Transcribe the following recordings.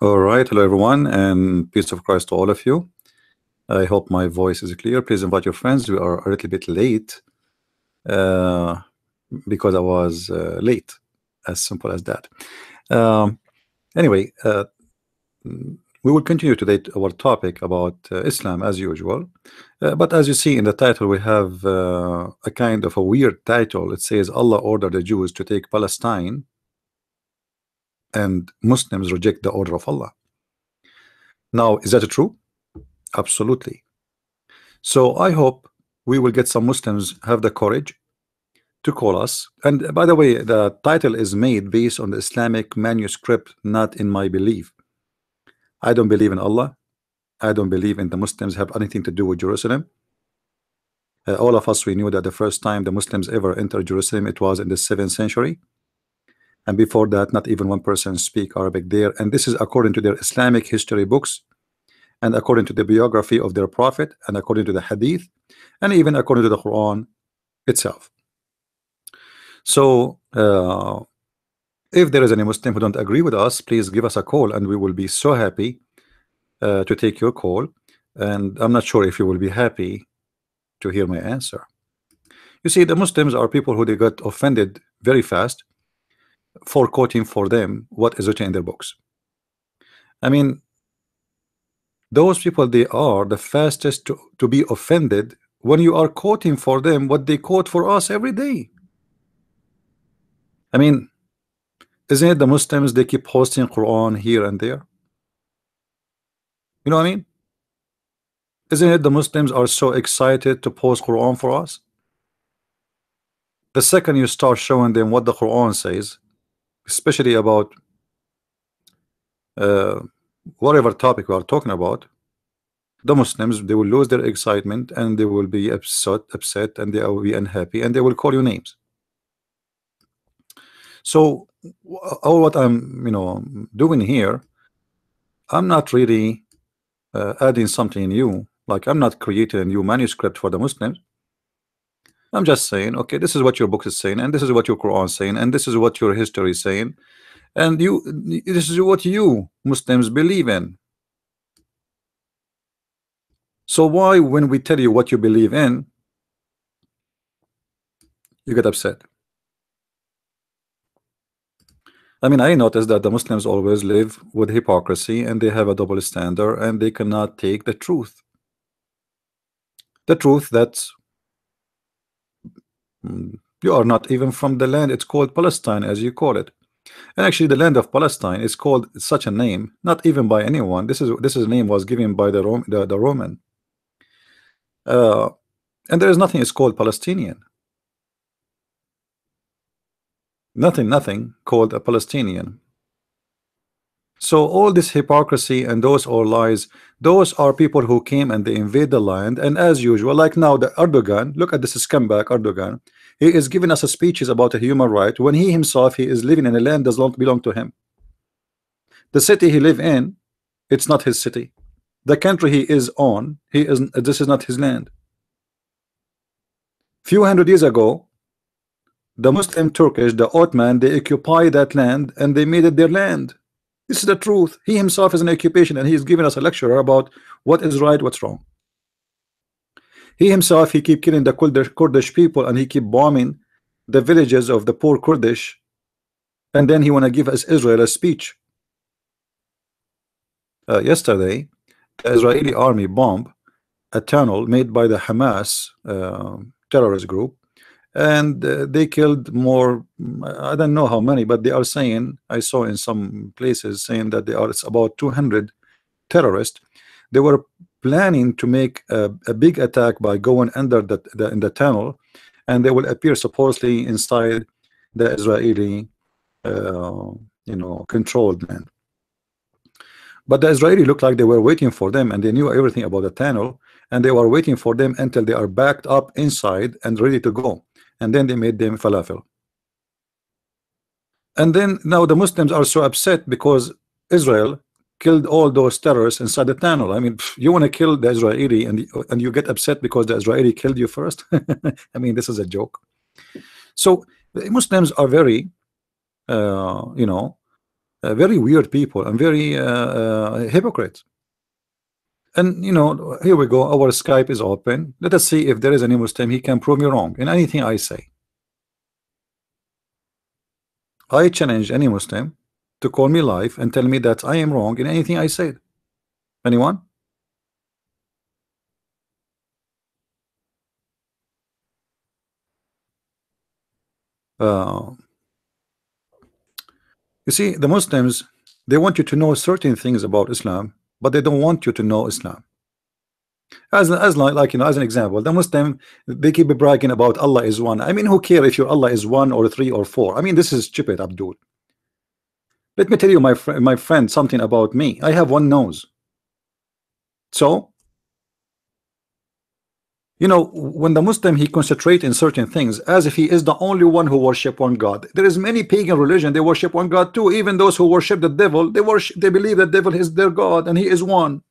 All right, hello everyone, and peace of Christ to all of you. I hope my voice is clear. Please invite your friends. We are a little bit late uh, because I was late, as simple as that. Um, anyway, we will continue today our topic about Islam as usual. But as you see in the title, we have a kind of a weird title. It says Allah ordered the Jews to take Palestine, and Muslims reject the order of Allah. Now, is that true? Absolutely. So I hope we will get some Muslims have the courage to call us. And by the way, the title is made based on the Islamic manuscript, not in my belief. I don't believe in Allah. I don't believe in the Muslims have anything to do with Jerusalem. All of us, we knew that the first time the Muslims ever entered Jerusalem, it was in the 7th century. And before that, not even one person speak Arabic there. And this is according to their Islamic history books, and according to the biography of their prophet, and according to the hadith, and even according to the Quran itself. So if there is any Muslim who don't agree with us, please give us a call, and we will be so happy to take your call. And I'm not sure if you will be happy to hear my answer. You see, the Muslims are people who they got offended very fast for quoting for them what is written in their books. I mean, those people, they are the fastest to be offended when you are quoting for them what they quote for us every day. I mean, isn't it the Muslims, they keep posting Quran here and there? You know what I mean? Isn't it the Muslims are so excited to post Quran for us? The second you start showing them what the Quran says, especially about whatever topic we are talking about, the Muslims, they will lose their excitement, and they will be upset, and they will be unhappy, and they will call you names. So all what I'm doing here, I'm not really adding something new. Like, I'm not creating a new manuscript for the Muslims. I'm just saying, okay, this is what your book is saying, and this is what your Quran is saying, and this is what your history is saying, and this is what you Muslims believe in. So why, when we tell you what you believe in, you get upset? I mean, I noticed that the Muslims always live with hypocrisy, and they have a double standard, and they cannot take the truth. The truth that you are not even from the land. It's called Palestine, as you call it. And actually, the land of Palestine is called such a name, not even by anyone. This is name was given by the Roman. And there is nothing is called Palestinian. Nothing called a Palestinian. So all this hypocrisy and those are lies. Those are people who came and they invade the land, and as usual, like now the Erdogan, look at this scumbag Erdogan. He is giving us a speeches about a human right when he himself, he is living in a land does not belong to him. The city he live in, it's not his city. The country he is on, this is not his land. Few hundred years ago, the Muslim Turkish, the Ottoman, they occupy that land and they made it their land. This is the truth. He himself is an occupation, and he is giving us a lecture about what is right, what's wrong. He himself, he keep killing the Kurdish people, and he keep bombing the villages of the poor Kurdish, and then he want to give us Israel a speech. Yesterday, the Israeli army bombed a tunnel made by the Hamas terrorist group, and they killed more. I don't know how many, but they are saying, I saw in some places saying that it's about 200 terrorists. They were planning to make a big attack by going under in the tunnel, and they will appear supposedly inside the Israeli controlled land. But the Israeli looked like they were waiting for them, and they knew everything about the tunnel, and they were waiting for them until they are backed up inside and ready to go. And then they made them falafel. And then now the Muslims are so upset because Israel killed all those terrorists inside the tunnel. I mean, you want to kill the Israeli, and you get upset because the Israeli killed you first. I mean, this is a joke. So the Muslims are very very weird people and very hypocrites. And here we go. Our Skype is open. Let us see if there is any Muslim. He can prove me wrong in anything I say. I challenge any Muslim to call me live and tell me that I am wrong in anything I said. Anyone? Uh, you see, the Muslims, they want you to know certain things about Islam, but they don't want you to know Islam. As like as an example, the Muslim, they keep bragging about Allah is one. I mean, who care if your Allah is one or three or four? I mean, this is stupid, Abdul. Let me tell you, my friend, something about me. I have one nose. So, when the Muslim, he concentrate in certain things as if he is the only one who worship one God. There is many pagan religion, they worship one God too. Even those who worship the devil, they believe the devil is their God and he is one.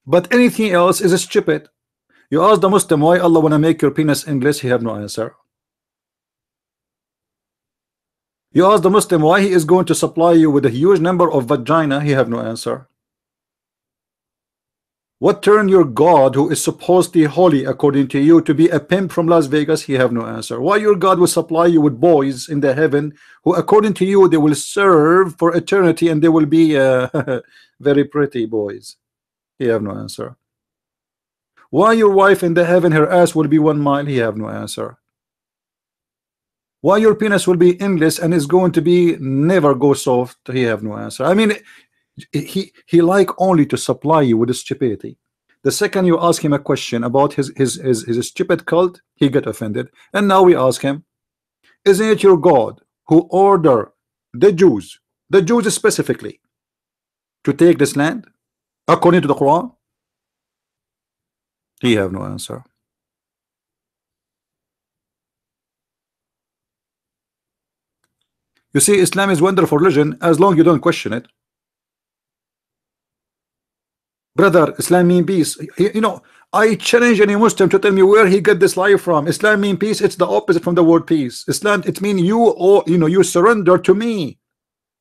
But anything else is stupid. You ask the Muslim why Allah wanna make your penis English, he have no answer. You ask the Muslim why he is going to supply you with a huge number of vagina, he have no answer. What turned your God, who is supposedly holy according to you, to be a pimp from Las Vegas? He have no answer. Why your God will supply you with boys in the heaven who according to you they will serve for eternity and they will be very pretty boys? He have no answer. Why your wife in the heaven, her ass will be 1 mile? He have no answer. Why your penis will be endless and is going to be never go soft? He have no answer. I mean, he like only to supply you with stupidity. The second you ask him a question about his stupid cult, he get offended. And now we ask him, isn't it your God who order the Jews specifically, to take this land according to the Quran? He have no answer. You see, Islam is wonderful religion as long as you don't question it. Brother, Islam mean peace. I challenge any Muslim to tell me where he get this lie from. Islam mean peace. It's the opposite from the word peace. Islam, it means you surrender to me.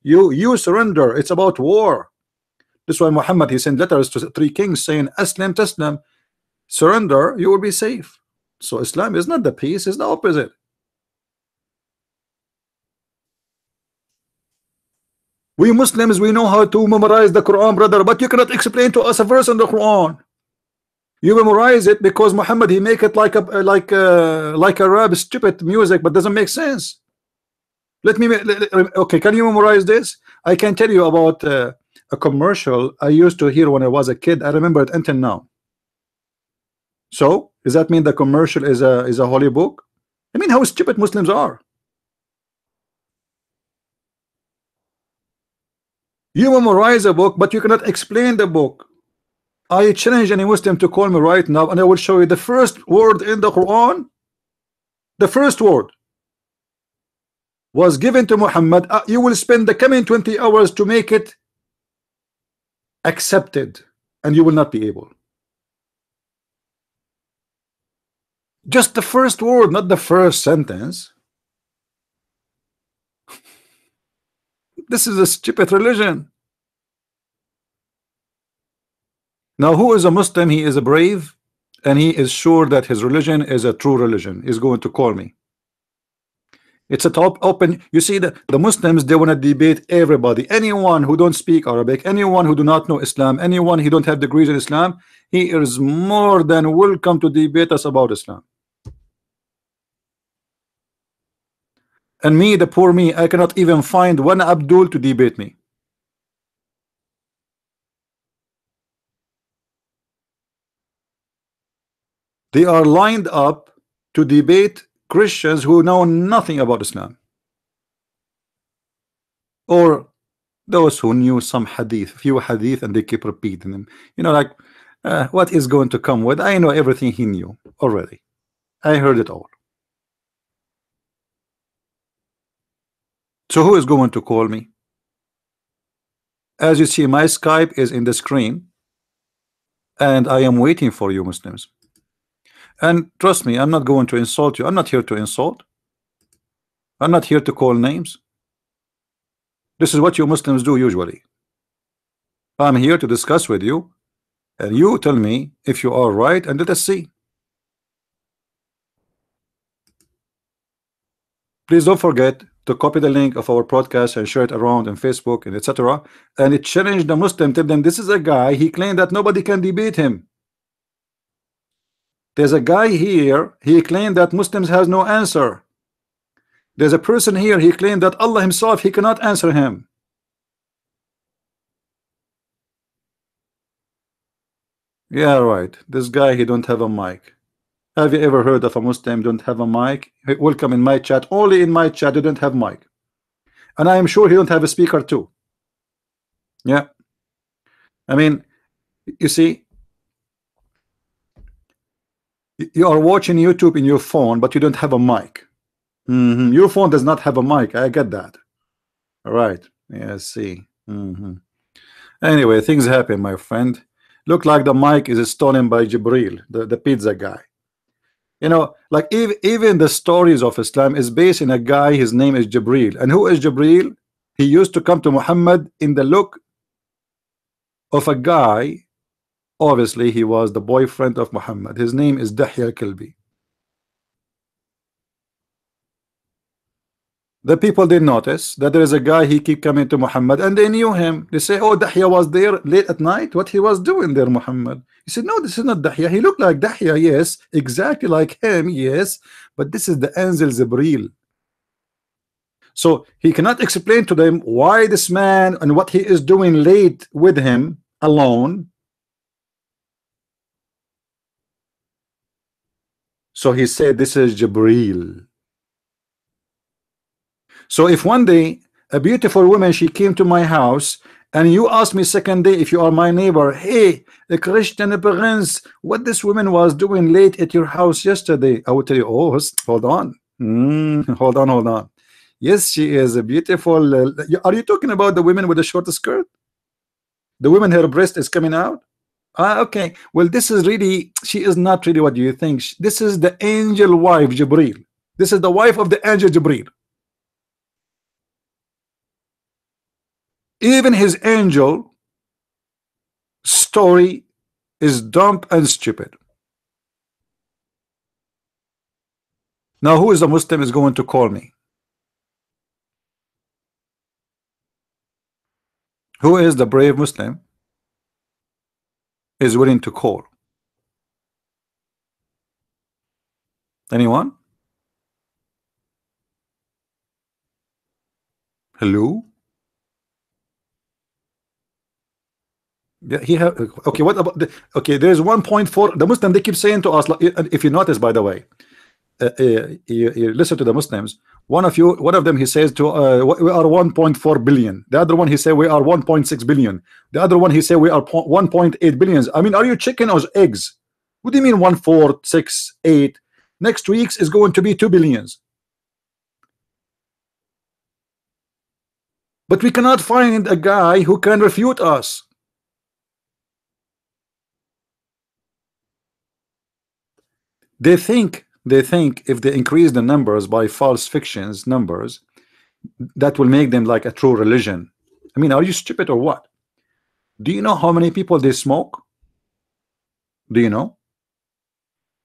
You surrender. It's about war. That's why Muhammad, he sent letters to 3 kings saying, Aslam Taslam, surrender, you will be safe. So Islam is not the peace, it's the opposite. We Muslims, we know how to memorize the Quran, brother, but you cannot explain to us a verse in the Quran. You memorize it because Muhammad, he make it like a rap, stupid music, but doesn't make sense. Okay, can you memorize this? I can tell you about a commercial I used to hear when I was a kid. I remember it until now. So does that mean the commercial is a holy book? I mean, how stupid Muslims are. You memorize a book, but you cannot explain the book. I challenge any Muslim to call me right now, and I will show you the first word in the Quran. The first word was given to Muhammad. You will spend the coming 20 hours to make it accepted, and you will not be able. Just the first word, not the first sentence. This is a stupid religion. Now, who is a Muslim? He is a brave, and he is sure that his religion is a true religion. He's going to call me. It's a top open. You see, the Muslims, they want to debate everybody. Anyone who don't speak Arabic, anyone who do not know Islam, anyone who don't have degrees in Islam, he is more than welcome to debate us about Islam. And me, the poor me, I cannot even find one Abdul to debate me. They are lined up to debate Christians who know nothing about Islam, or those who knew some hadith, few hadith, and they keep repeating them. Like what is going to come with? I know everything he knew already. I heard it all. So who is going to call me? As you see, my Skype is in the screen, and I am waiting for you Muslims. And trust me, I'm not going to insult you. I'm not here to insult. I'm not here to call names. This is what you Muslims do usually. I'm here to discuss with you, and you tell me if you are right, and let us see. Please don't forget to copy the link of our podcast and share it around on Facebook and etc. And it challenged the Muslim. Tell them this is a guy. He claimed that nobody can debate him. There's a guy here. He claimed that Muslims has no answer. There's a person here. He claimed that Allah Himself, He cannot answer him. Yeah, right. This guy, he don't have a mic. Have you ever heard of a Muslim don't have a mic? Hey, welcome in my chat. Only in my chat you don't have mic. And I am sure he don't have a speaker too. Yeah. I mean, you see, you are watching YouTube in your phone, but you don't have a mic. Your phone does not have a mic. I get that. All right. Yeah, see. Anyway, things happen, my friend. Look like the mic is stolen by Jibril, the pizza guy. You know, like even the stories of Islam is based in a guy. His name is Jibril. And who is Jibril? He used to come to Muhammad in the look of a guy. Obviously, he was the boyfriend of Muhammad. His name is Dahya al-Kalbi. The people did notice that there is a guy, he keep coming to Muhammad, and they knew him. They say, oh, Dahya was there late at night. What he was doing there, Muhammad? He said, no, this is not Dahya. He looked like Dahya, yes, exactly like him, yes, but this is the Angel Jibril. So he cannot explain to them why this man and what he is doing late with him alone. So he said, this is Jibril. So if one day a beautiful woman, she came to my house, and you asked me second day, if you are my neighbor, hey, the Christian prince, what this woman was doing late at your house yesterday, I would tell you, oh, hold on, hold on. Yes, she is a beautiful. Are you talking about the women with the short skirt? The woman, her breast is coming out. Ah, okay. Well, this is really, she is not really what you think. This is the angel wife, Jibril. This is the wife of the angel Jibril. Even his angel story is dumb and stupid. Now, who is a Muslim is going to call me? Who is the brave Muslim is willing to call? Anyone? Hello? Yeah, he have. Okay, what about the, okay, there's 1.4. The Muslim, they keep saying to us, like, if you notice, by the way, you listen to the Muslims, one of them, he says to we are 1.4 billion. The other one, he say we are 1.6 billion. The other one, he say we are 1.8 billions. I mean, are you chicken or eggs? What do you mean 1, 4, 6, 8? Next week's is going to be 2 billions. But we cannot find a guy who can refute us. They think if they increase the numbers by false fictions numbers, that will make them like a true religion. I mean, are you stupid or what? Do you know how many people they smoke? Do you know?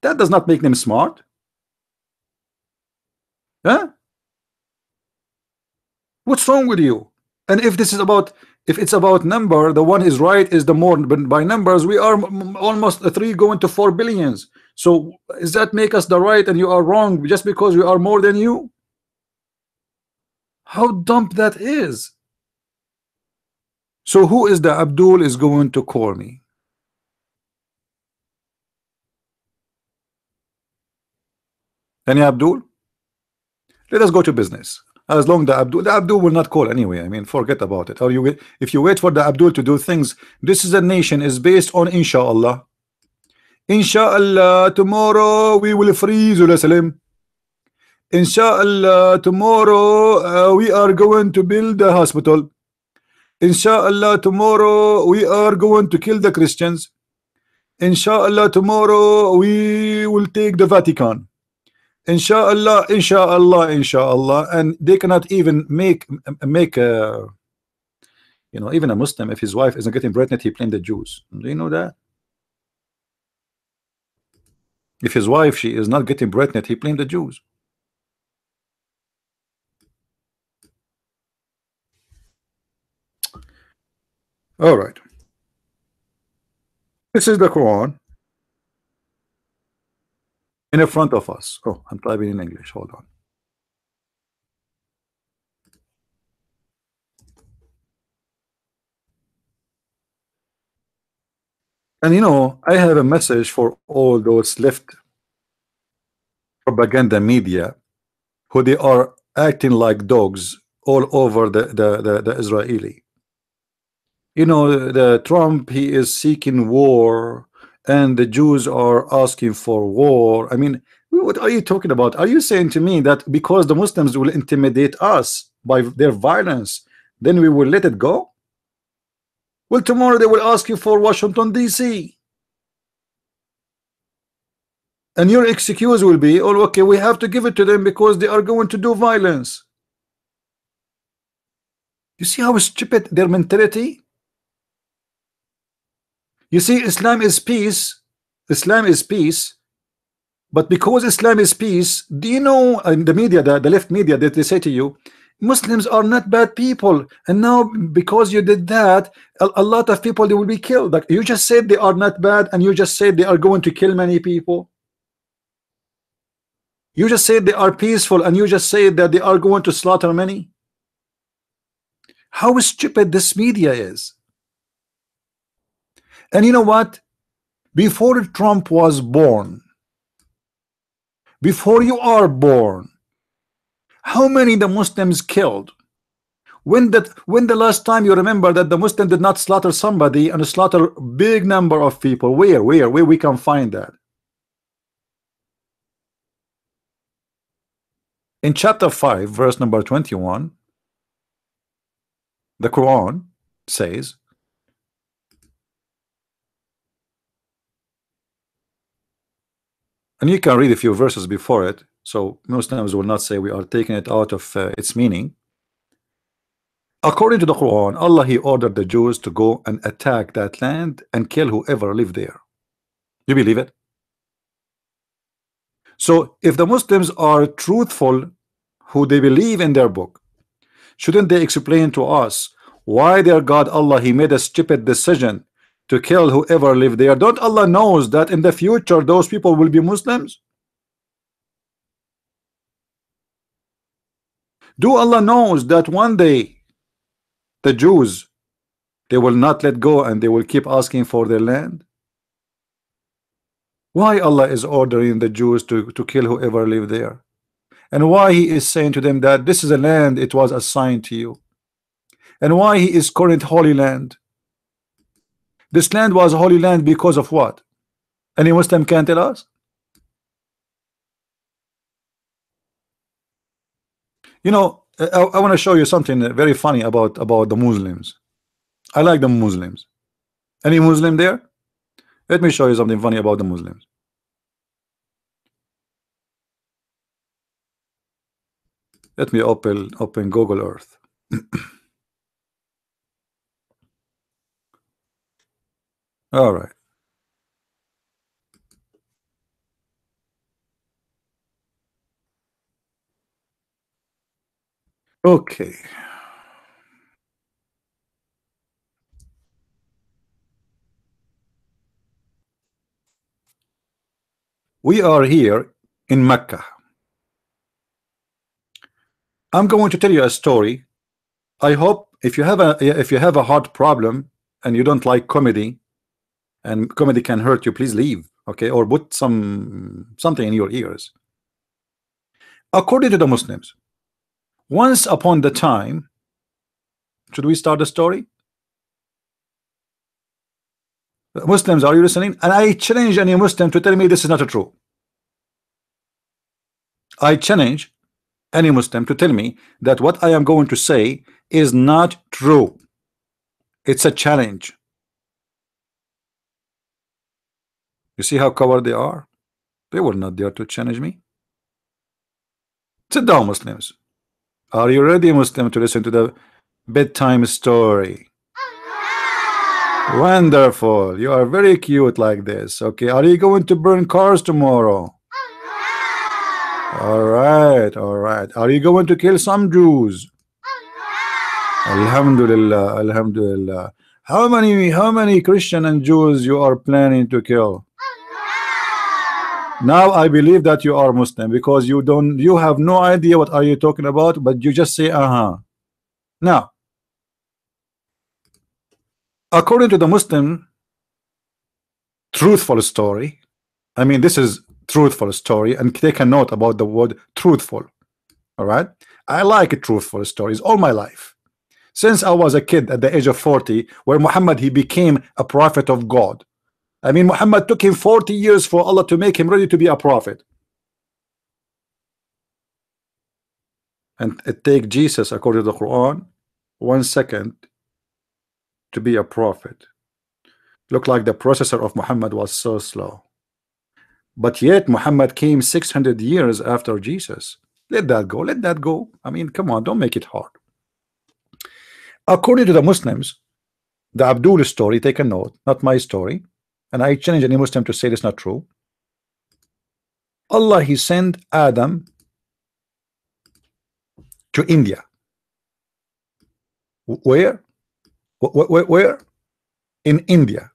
That does not make them smart. Huh? What's wrong with you? And if this is about, if it's about number, the one is right is the more, but by numbers we are almost 3 going to 4 billions. So does that make us the right and you are wrong just because we are more than you? How dumb that is. So who is the Abdul is going to call me? Any Abdul? Let us go to business. As long the Abdul will not call anyway. I mean, forget about it. Or you, if you wait for the Abdul to do things, this is a nation is based on inshallah. Inshallah, tomorrow we will free Jerusalem. Inshallah, tomorrow we are going to build a hospital. Inshallah, tomorrow we are going to kill the Christians. Inshallah, tomorrow we will take the Vatican. Inshallah, inshallah, inshallah, and they cannot even make You know, even a Muslim, if his wife isn't getting pregnant, he blames the Jews. Do you know that? If his wife, she is not getting pregnant, he blames the Jews. All right. This is the Quran in front of us. Oh, I'm typing in English. Hold on. And you know, I have a message for all those left propaganda media who they are acting like dogs all over the Israeli. You know, the Trump, he is seeking war, and the Jews are asking for war. I mean, what are you talking about? Are you saying to me that because the Muslims will intimidate us by their violence, then we will let it go? Well, tomorrow they will ask you for Washington, D.C. And your excuse will be, oh, okay, we have to give it to them because they are going to do violence. You see how stupid their mentality? You see, Islam is peace. Islam is peace. But because Islam is peace, do you know in the media, the left media, that they say to you, Muslims are not bad people, and now because you did that, a lot of people, they will be killed. Like you just said they are not bad, and you just said they are going to kill many people. You just said they are peaceful, and you just said that they are going to slaughter many. How stupid this media is. And you know what? Before Trump was born, before you are born, how many the Muslims killed? When the last time you remember that the Muslim did not slaughter somebody and slaughter big number of people? Where we can find that? In chapter 5, verse number 21, the Quran says, and you can read a few verses before it, so Muslims will not say we are taking it out of its meaning. According to the Quran, Allah, he ordered the Jews to go and attack that land and kill whoever lived there. You believe it? So if the Muslims are truthful, who they believe in their book, shouldn't they explain to us why their God Allah, he made a stupid decision to kill whoever lived there? Don't Allah knows that in the future those people will be Muslims? Do Allah knows that one day the Jews, they will not let go and they will keep asking for their land? Why Allah is ordering the Jews to kill whoever lived there? And why he is saying to them that this is a land, it was assigned to you? And why he is calling it holy land? This land was holy land because of what? Any Muslim can tell us? You know, I want to show you something very funny about the Muslims. I like the Muslims. Any Muslim there? Let me show you something funny about the Muslims. Let me open Google Earth. All right. Okay. We are here in Mecca. I'm going to tell you a story. I hope if you have a heart problem and you don't like comedy, and comedy can hurt you, please leave, okay, or put something in your ears. According to the Muslims, once upon the time, should we start the story? Muslims, are you listening? And I challenge any Muslim to tell me this is not true. I challenge any Muslim to tell me that what I am going to say is not true. It's a challenge. You see how coward they are? They will not dare to challenge me. Sit down, Muslims. Are you ready, Muslim, to listen to the bedtime story? Wonderful. You are very cute like this. Okay. Are you going to burn cars tomorrow? All right. All right. Are you going to kill some Jews? Alhamdulillah. Alhamdulillah. How many Christian and Jews you are planning to kill? Now I believe that you are Muslim because you have no idea what are you talking about, but you just say Now, according to the Muslim truthful story, I mean this is truthful story, and take a note about the word truthful. All right, I like truthful stories all my life since I was a kid at the age of 40, where Muhammad he became a prophet of God. I mean, Muhammad took him 40 years for Allah to make him ready to be a prophet. And it takes Jesus, according to the Quran, 1 second to be a prophet. Look like the processor of Muhammad was so slow. But yet Muhammad came 600 years after Jesus. Let that go. Let that go. I mean, come on, don't make it hard. According to the Muslims, the Abdul story, take a note, not my story. And I challenge any Muslim to say this not true. Allah he sent Adam to India. Where? Where? In India.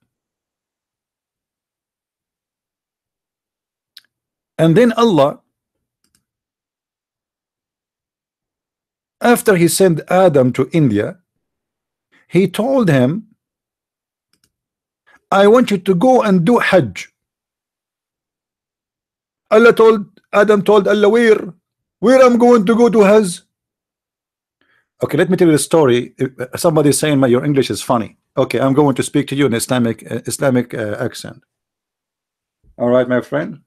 And then Allah, after he sent Adam to India, he told him, I want you to go and do Hajj. Adam told Allah, where I'm going to go to Hajj? Okay, let me tell you the story. Somebody is saying your English is funny. Okay, I'm going to speak to you in Islamic accent. All right, my friend.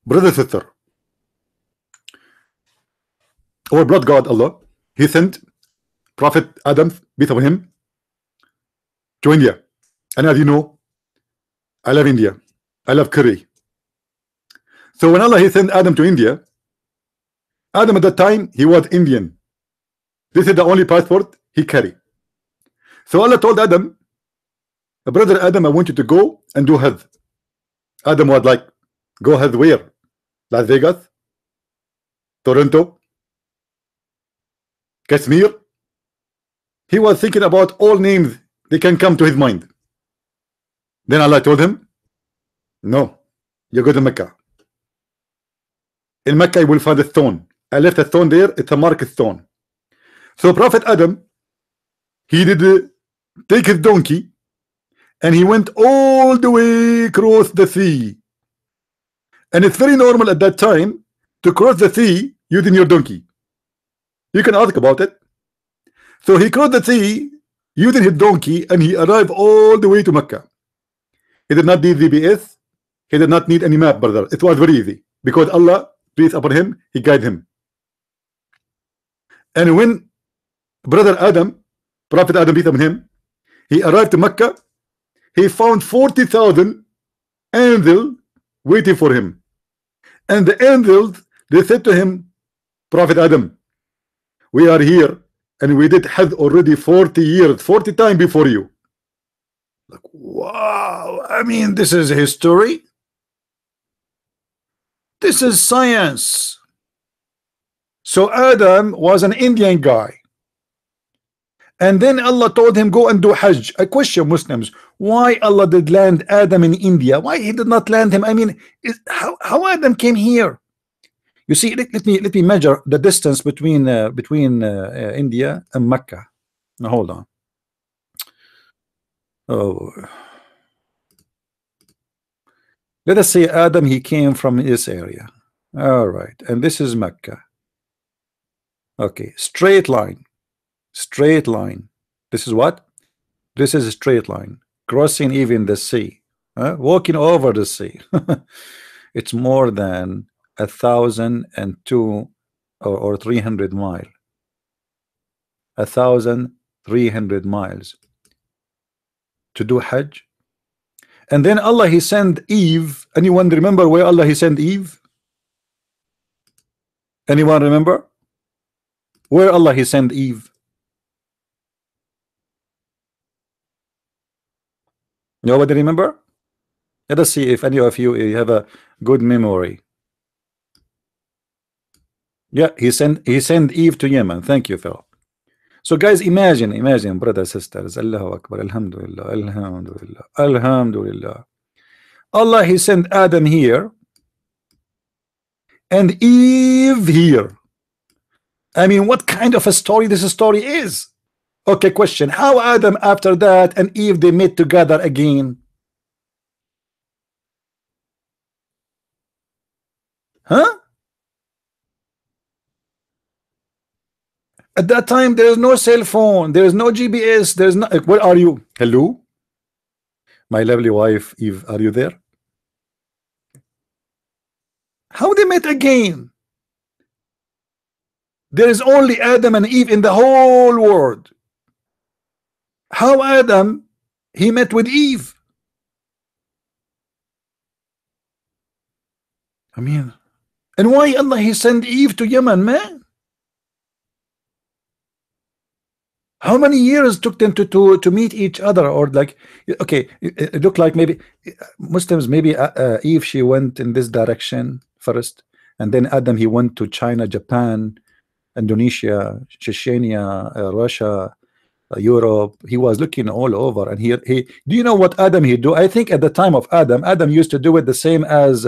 Brother, sister, our blood God Allah, he sent Prophet Adam, peace upon him, to India. And as you know, I love India. I love curry. So when Allah he sent Adam to India, Adam at that time he was Indian. This is the only passport he carried. So Allah told Adam, brother Adam, I want you to go and do Hajj. Adam was like, go Hajj where? Las Vegas, Toronto, Kashmir. He was thinking about all names they can come to his mind. Then Allah told him, no, you go to Mecca. In Mecca you will find a stone. I left a stone there, it's a marked stone. So Prophet Adam, he did take his donkey and he went all the way across the sea. And it's very normal at that time to cross the sea using your donkey. You can ask about it. So he crossed the sea using his donkey and he arrived all the way to Mecca. He did not need GPS. He did not need any map, brother. It was very easy because Allah, peace upon him, he guided him. And when brother Adam, Prophet Adam, peace upon him, he arrived to Mecca, he found 40,000 angels waiting for him. And the angels, they said to him, Prophet Adam, we are here and we did Hajj already 40 years, 40 times before you. Like, wow, I mean, this is history. This is science. So Adam was an Indian guy. And then Allah told him, go and do Hajj. I question Muslims, why Allah did land Adam in India? Why he did not land him? I mean, how Adam came here? You see, let me measure the distance between India and Mecca. Now hold on. Oh, let us say Adam, he came from this area. All right, and this is Mecca. Okay, straight line. Straight line. This is what? This is a straight line. Crossing even the sea. Walking over the sea. It's more than 1,002 or 300 miles. 1,300 miles to do Hajj. And then Allah he sent Eve. Anyone remember where Allah he sent Eve? Anyone remember? Where Allah He sent Eve? Nobody remember? Let us see if any of you have a good memory. Yeah, he sent Eve to Yemen. Thank you, Phil. So guys, imagine, brothers, sisters. Allahu Akbar, Alhamdulillah, Alhamdulillah, Alhamdulillah. Allah He sent Adam here and Eve here. I mean, what kind of a story this story is? Okay, question. How Adam after that and Eve they met together again? Huh? At that time, there is no cell phone, there is no GPS, there's no. Where are you? Hello, my lovely wife Eve, are you there? How they met again? There is only Adam and Eve in the whole world. How Adam he met with Eve? I mean, and why Allah He sent Eve to Yemen, man? How many years took them to meet each other? Or like, okay, it looked like maybe Muslims, maybe Eve she went in this direction first, and then Adam he went to China, Japan, Indonesia, Chechnya, Russia, Europe. He was looking all over, and he do you know what Adam he do? I think at the time of Adam used to do it the same as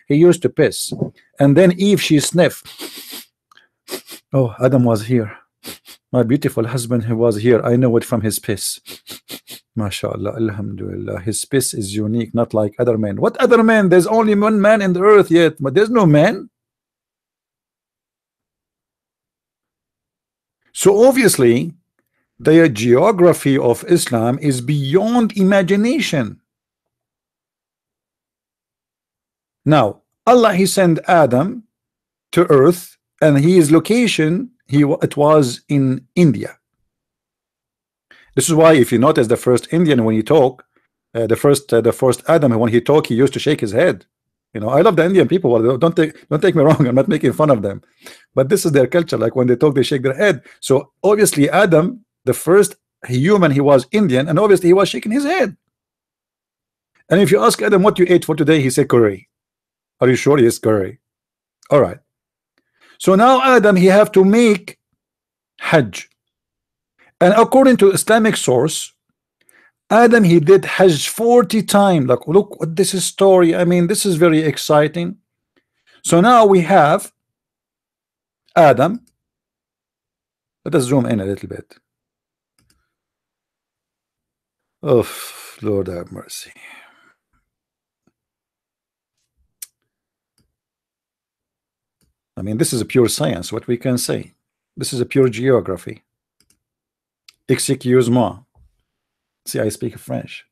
he used to piss, and then Eve she sniff. Oh, Adam was here. My beautiful husband, he was here. I know it from his piss. MashaAllah, Alhamdulillah. His piss is unique, not like other men. What other man? There's only one man in the earth yet, but there's no man. So obviously, the geography of Islam is beyond imagination. Now, Allah He sent Adam to earth, and his location it was in India. This is why, if you notice, the first Indian when he talk, the first Adam when he talk, he used to shake his head. You know, I love the Indian people. Well, don't take me wrong. I'm not making fun of them, but this is their culture. Like when they talk, they shake their head. So obviously, Adam, the first human, he was Indian, and obviously he was shaking his head. And if you ask Adam what you ate for today, he said curry. Are you sure? Yes, curry. All right. So now Adam he have to make Hajj, and according to Islamic source, Adam he did Hajj 40 times. Like, look what this is story. I mean, this is very exciting. So now we have Adam. Let us zoom in a little bit. Oh, Lord have mercy. I mean, this is a pure science, what we can say. This is a pure geography. Excuse-moi. See, I speak French.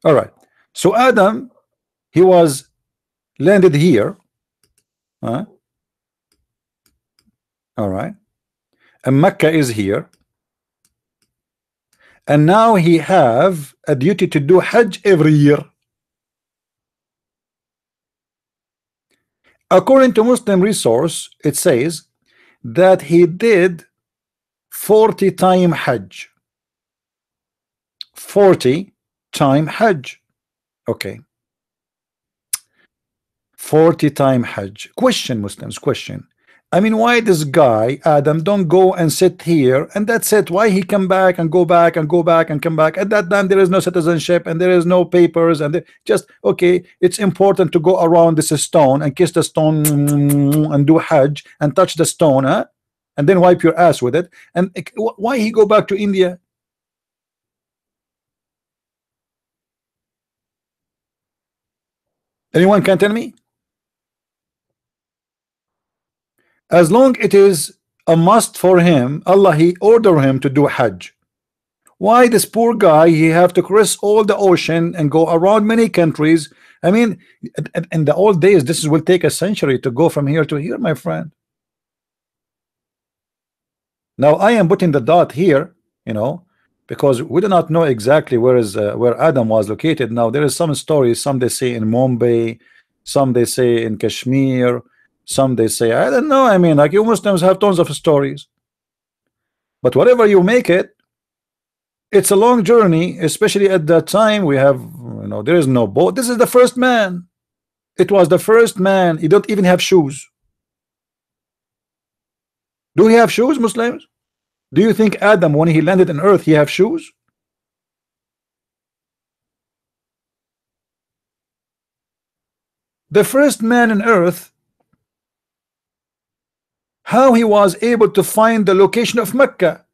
All right. So Adam, he was landed here. All right. And Mecca is here. And now he have a duty to do Hajj every year. According to Muslim resource, it says that he did 40 times Hajj. 40 times Hajj. Okay. 40 times Hajj. Question, Muslims, question. I mean, why this guy, Adam, don't go and sit here and that's it? Why he come back and go back and go back and come back? At that time, there is no citizenship and there is no papers, and just, okay, it's important to go around this stone and kiss the stone and do Hajj and touch the stone, huh? And then wipe your ass with it. And why he go back to India? Anyone can tell me? As long it is a must for him, Allah he order him to do Hajj. Why this poor guy he have to cross all the ocean and go around many countries? I mean, in the old days, this will take a century to go from here to here, my friend. Now I am putting the dot here, you know, because we do not know exactly where Adam was located. Now there is some stories, some they say in Mumbai, some they say in Kashmir, Some they say, I don't know. I mean, like, you Muslims have tons of stories, but whatever you make it, it's a long journey. Especially at that time, we have, there is no boat. This is the first man. It was the first man. He don't even have shoes. Do he have shoes, Muslims? Do you think Adam, when he landed on earth, he have shoes? The first man on earth, how he was able to find the location of Mecca?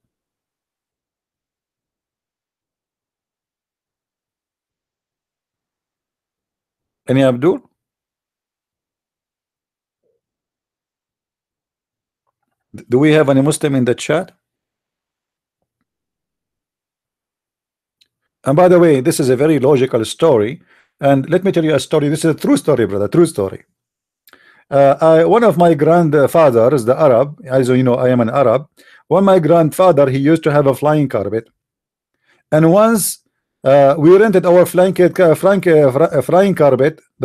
Any Abdul? Do we have any Muslim in the chat? And by the way, this is a very logical story. And let me tell you a story. This is a true story, brother. True story. One of my grandfathers, the Arab, as you know, I am an Arab. One of my grandfather, he used to have a flying carpet. And once we rented our flying carpet, the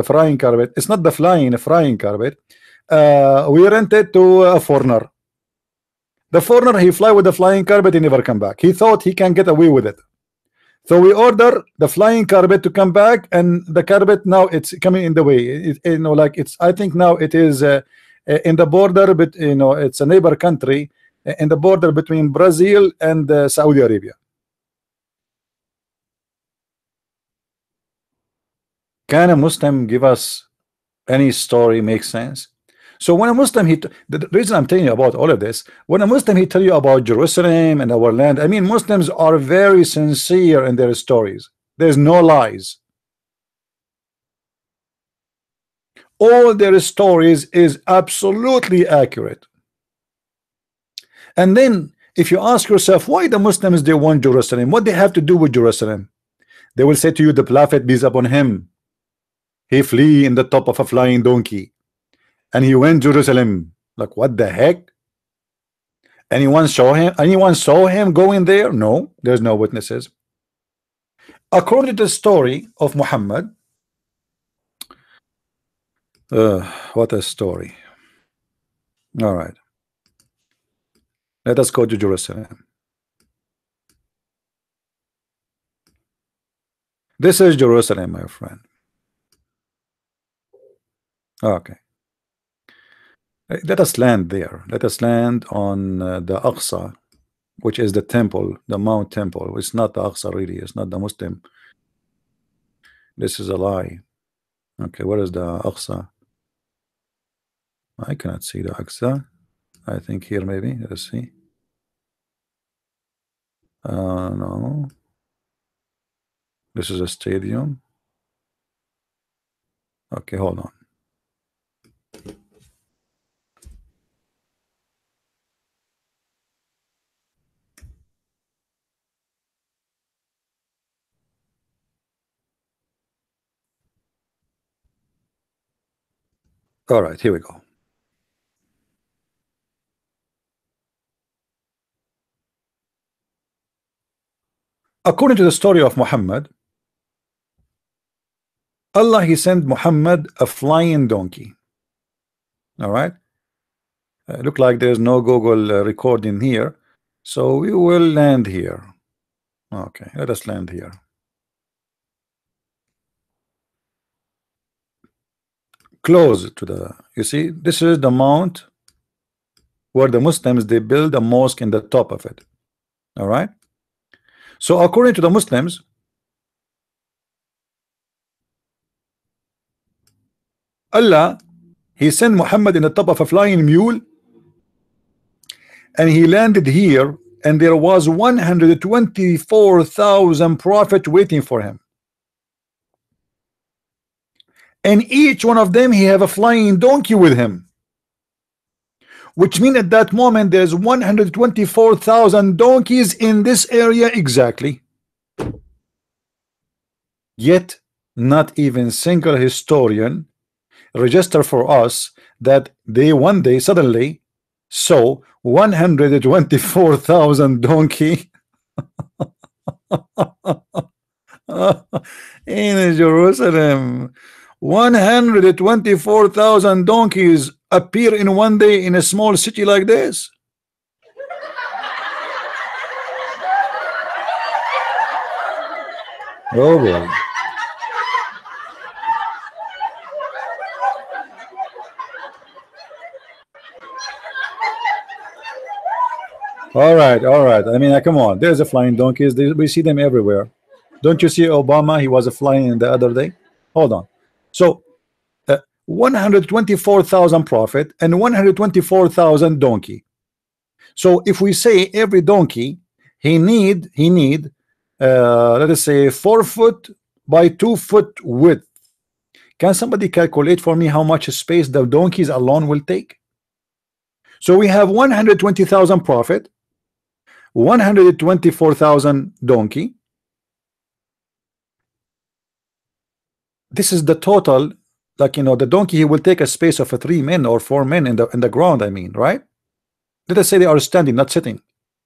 frying carpet. It's not the flying, frying carpet. We rented to a foreigner. The foreigner, he fly with the flying carpet, he never come back. He thought he can get away with it. So we order the flying carpet to come back, and the carpet now it's coming in the way. Like it's. I think now it is in the border, but it's a neighbor country in the border between Brazil and Saudi Arabia. Can a Muslim give us any story make sense? So when a Muslim, the reason I'm telling you about all of this, when a Muslim he tell you about Jerusalem and our land, I mean, Muslims are very sincere in their stories. There's no lies. All their stories is absolutely accurate. And then if you ask yourself why the Muslims they want Jerusalem, what they have to do with Jerusalem, they will say to you, the Prophet peace upon him, he flee in the top of a flying donkey. And he went to Jerusalem. Like, what the heck? Anyone saw him? Anyone saw him going there? No, there's no witnesses. According to the story of Muhammad, what a story. All right, let us go to Jerusalem. This is Jerusalem, my friend. Okay. Let us land there. Let us land on the Aqsa, which is the temple, the Mount Temple. It's not the Aqsa, really. It's not the Muslim. This is a lie. Okay, where is the Aqsa? I cannot see the Aqsa. I think here maybe. Let's see. No. This is a stadium. Okay, hold on. All right, here we go. According to the story of Muhammad, Allah he sent Muhammad a flying donkey. All right. Look like there's no Google recording here, so we will land here. Okay, let us land here. Close to the, you see, this is the mount where the Muslims they build a mosque in the top of it. All right. So according to the Muslims, Allah he sent Muhammad in the top of a flying mule, and he landed here, and there was 124,000 prophets waiting for him. And each one of them he have a flying donkey with him, which means at that moment there's 124,000 donkeys in this area exactly. Yet not even single historian register for us that they one day suddenly saw 124,000 donkey in Jerusalem. 124,000 donkeys appear in one day in a small city like this? Oh boy. All right, all right. I mean, come on. There's a flying donkeys. We see them everywhere. Don't you see Obama? He was flying the other day. Hold on. So, 124,000 prophet and 124,000 donkey. So, if we say every donkey, he need let us say 4 foot by 2 foot width. Can somebody calculate for me how much space the donkeys alone will take? So we have 120,000 prophet, 124,000 donkey. This is the total. Like, the donkey, he will take a space of 3 men or 4 men in the ground. I mean, right? Let us say they are standing, not sitting.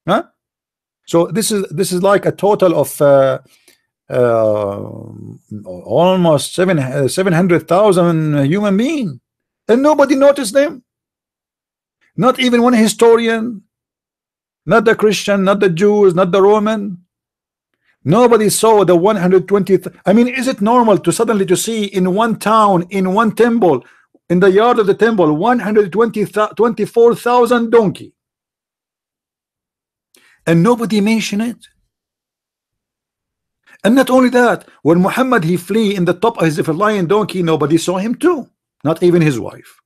Huh? So this is like a total of almost 700,000 human being, and nobody noticed them. Not even one historian, not the Christian, not the Jews, not the Roman. Nobody saw the 120. I mean, is it normal to suddenly to see in one town, in one temple, in the yard of the temple, 124,000 donkey, and nobody mentioned it? And not only that, when Muhammad he flee in the top of his flying donkey, nobody saw him too, not even his wife.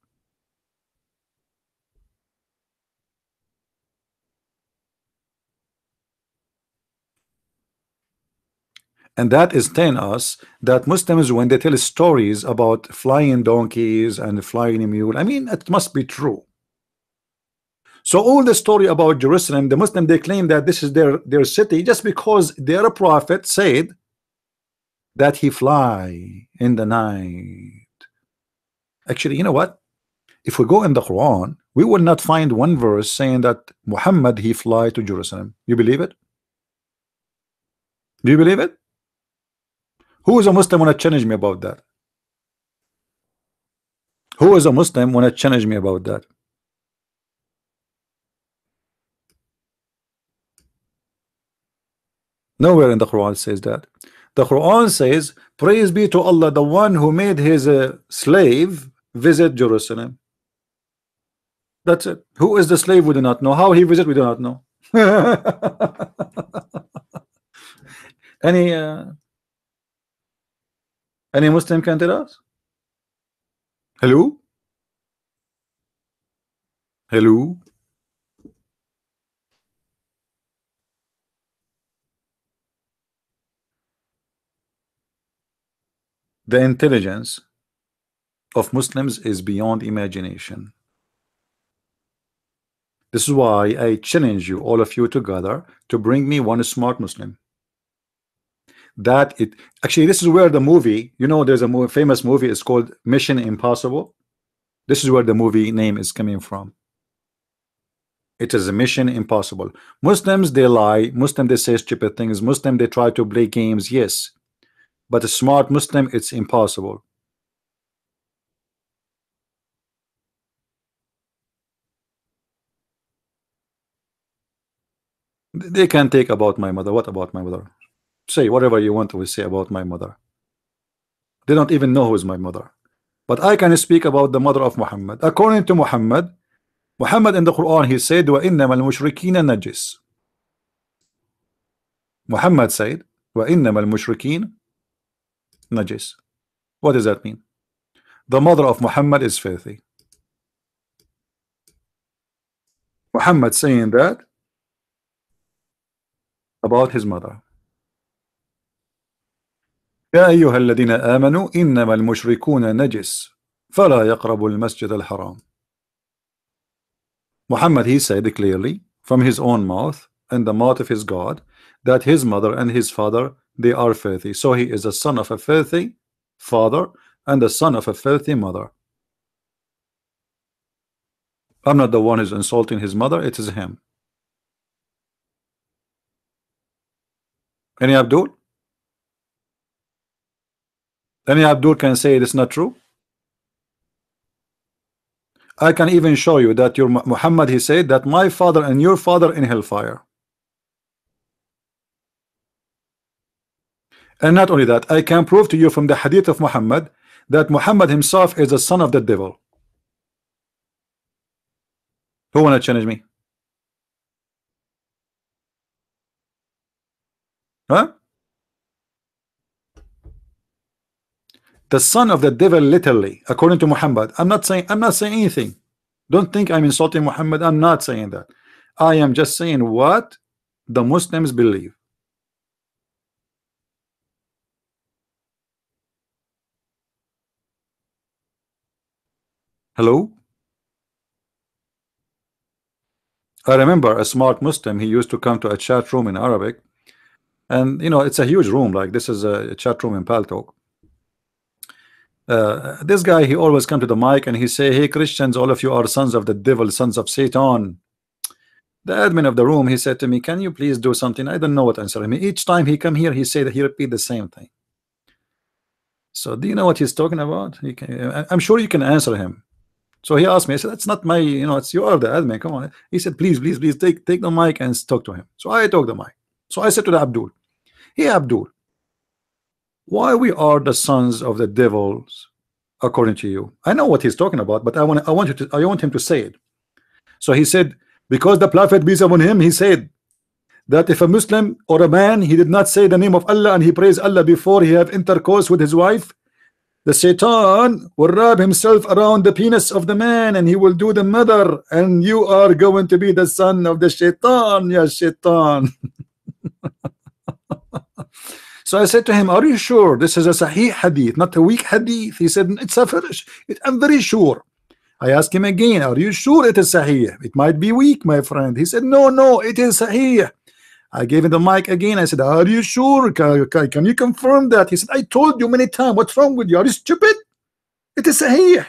And that is telling us that Muslims, when they tell stories about flying donkeys and flying mule, I mean, it must be true. So all the story about Jerusalem, the Muslim, they claim that this is their city just because their prophet said that he fly in the night. Actually, you know what? If we go in the Quran, we will not find one verse saying that Muhammad he fly to Jerusalem. You believe it? Do you believe it? Who is a Muslim want to challenge me about that? Who is a Muslim want to challenge me about that? Nowhere in the Quran says that. The Quran says, praise be to Allah, the one who made his slave visit Jerusalem. That's it. Who is the slave? We do not know. How he visit? We do not know. any any Muslim can tell us? Hello? Hello? The intelligence of Muslims is beyond imagination. This is why I challenge you, all of you together, to bring me one smart Muslim. That it actually, this is where the movie, there's a famous movie, it's called Mission Impossible. This is where the movie name is coming from. It is a Mission Impossible. Muslims, they lie. Muslim, they say stupid things. Muslim, they try to play games. Yes, but a smart Muslim, it's impossible. They can take about my mother. What about my mother? Say whatever you want to say about my mother. They don't even know who is my mother. But I can speak about the mother of Muhammad. According to Muhammad in the Quran, he said, وَإِنَّمَا الْمُشْرِكِينَ نَجِسٌ. Muhammad said, وَإِنَّمَا الْمُشْرِكِينَ نَجِسٌ. What does that mean? The mother of Muhammad is filthy. Muhammad saying that about his mother. يا أيها الذين آمنوا إنما المشركون نجس فلا يقربوا المسجد الحرام. Muhammad, he said clearly from his own mouth and the mouth of his God that his mother and his father, they are filthy. So he is a son of a filthy father and the son of a filthy mother. I'm not the one who's insulting his mother, it is him. Any Abdul? Any Abdul can say it is not true? I can even show you that your Muhammad, he said that my father and your father in hellfire. And not only that, I can prove to you from the hadith of Muhammad that Muhammad himself is the son of the devil. Who wanna challenge me? Huh? The son of the devil, literally, according to Muhammad. I'm not saying anything. Don't think I'm insulting Muhammad. I'm not saying that. I am just saying what the Muslims believe. Hello? I remember a smart Muslim, he used to come to a chat room in Arabic, and you know, it's a huge room, like this is a chat room in Paltalk. This guy, he always come to the mic and he say, hey Christians, all of you are sons of the devil, sons of Satan. The admin of the room, he said to me, can you please do something? I don't know what to answer him. Each time he come here, he say that he repeat the same thing. So do you know what he's talking about? I'm sure you can answer him. So he asked me, I said, that's not my, you know, it's you are the admin, come on. He said, please take the mic and talk to him. So I took the mic. So I said to the Abdul, hey Abdul, why we are the sons of the devils according to you? I know what he's talking about, but I want him to say it. So he said, because the Prophet, peace upon him, he said that if a Muslim or a man, he did not say the name of Allah and he prays Allah before he have intercourse with his wife, the Satan will wrap himself around the penis of the man and he will do the mother, and you are going to be the son of the Shaitan, ya Shaitan. So I said to him, are you sure this is a Sahih hadith, not a weak hadith? He said, it's a first. I'm very sure. I asked him again, are you sure it is Sahih? It might be weak, my friend. He said, no, it is Sahih. I gave him the mic again. I said, are you sure? Can you confirm that? He said, I told you many times. What's wrong with you? Are you stupid? It is Sahih.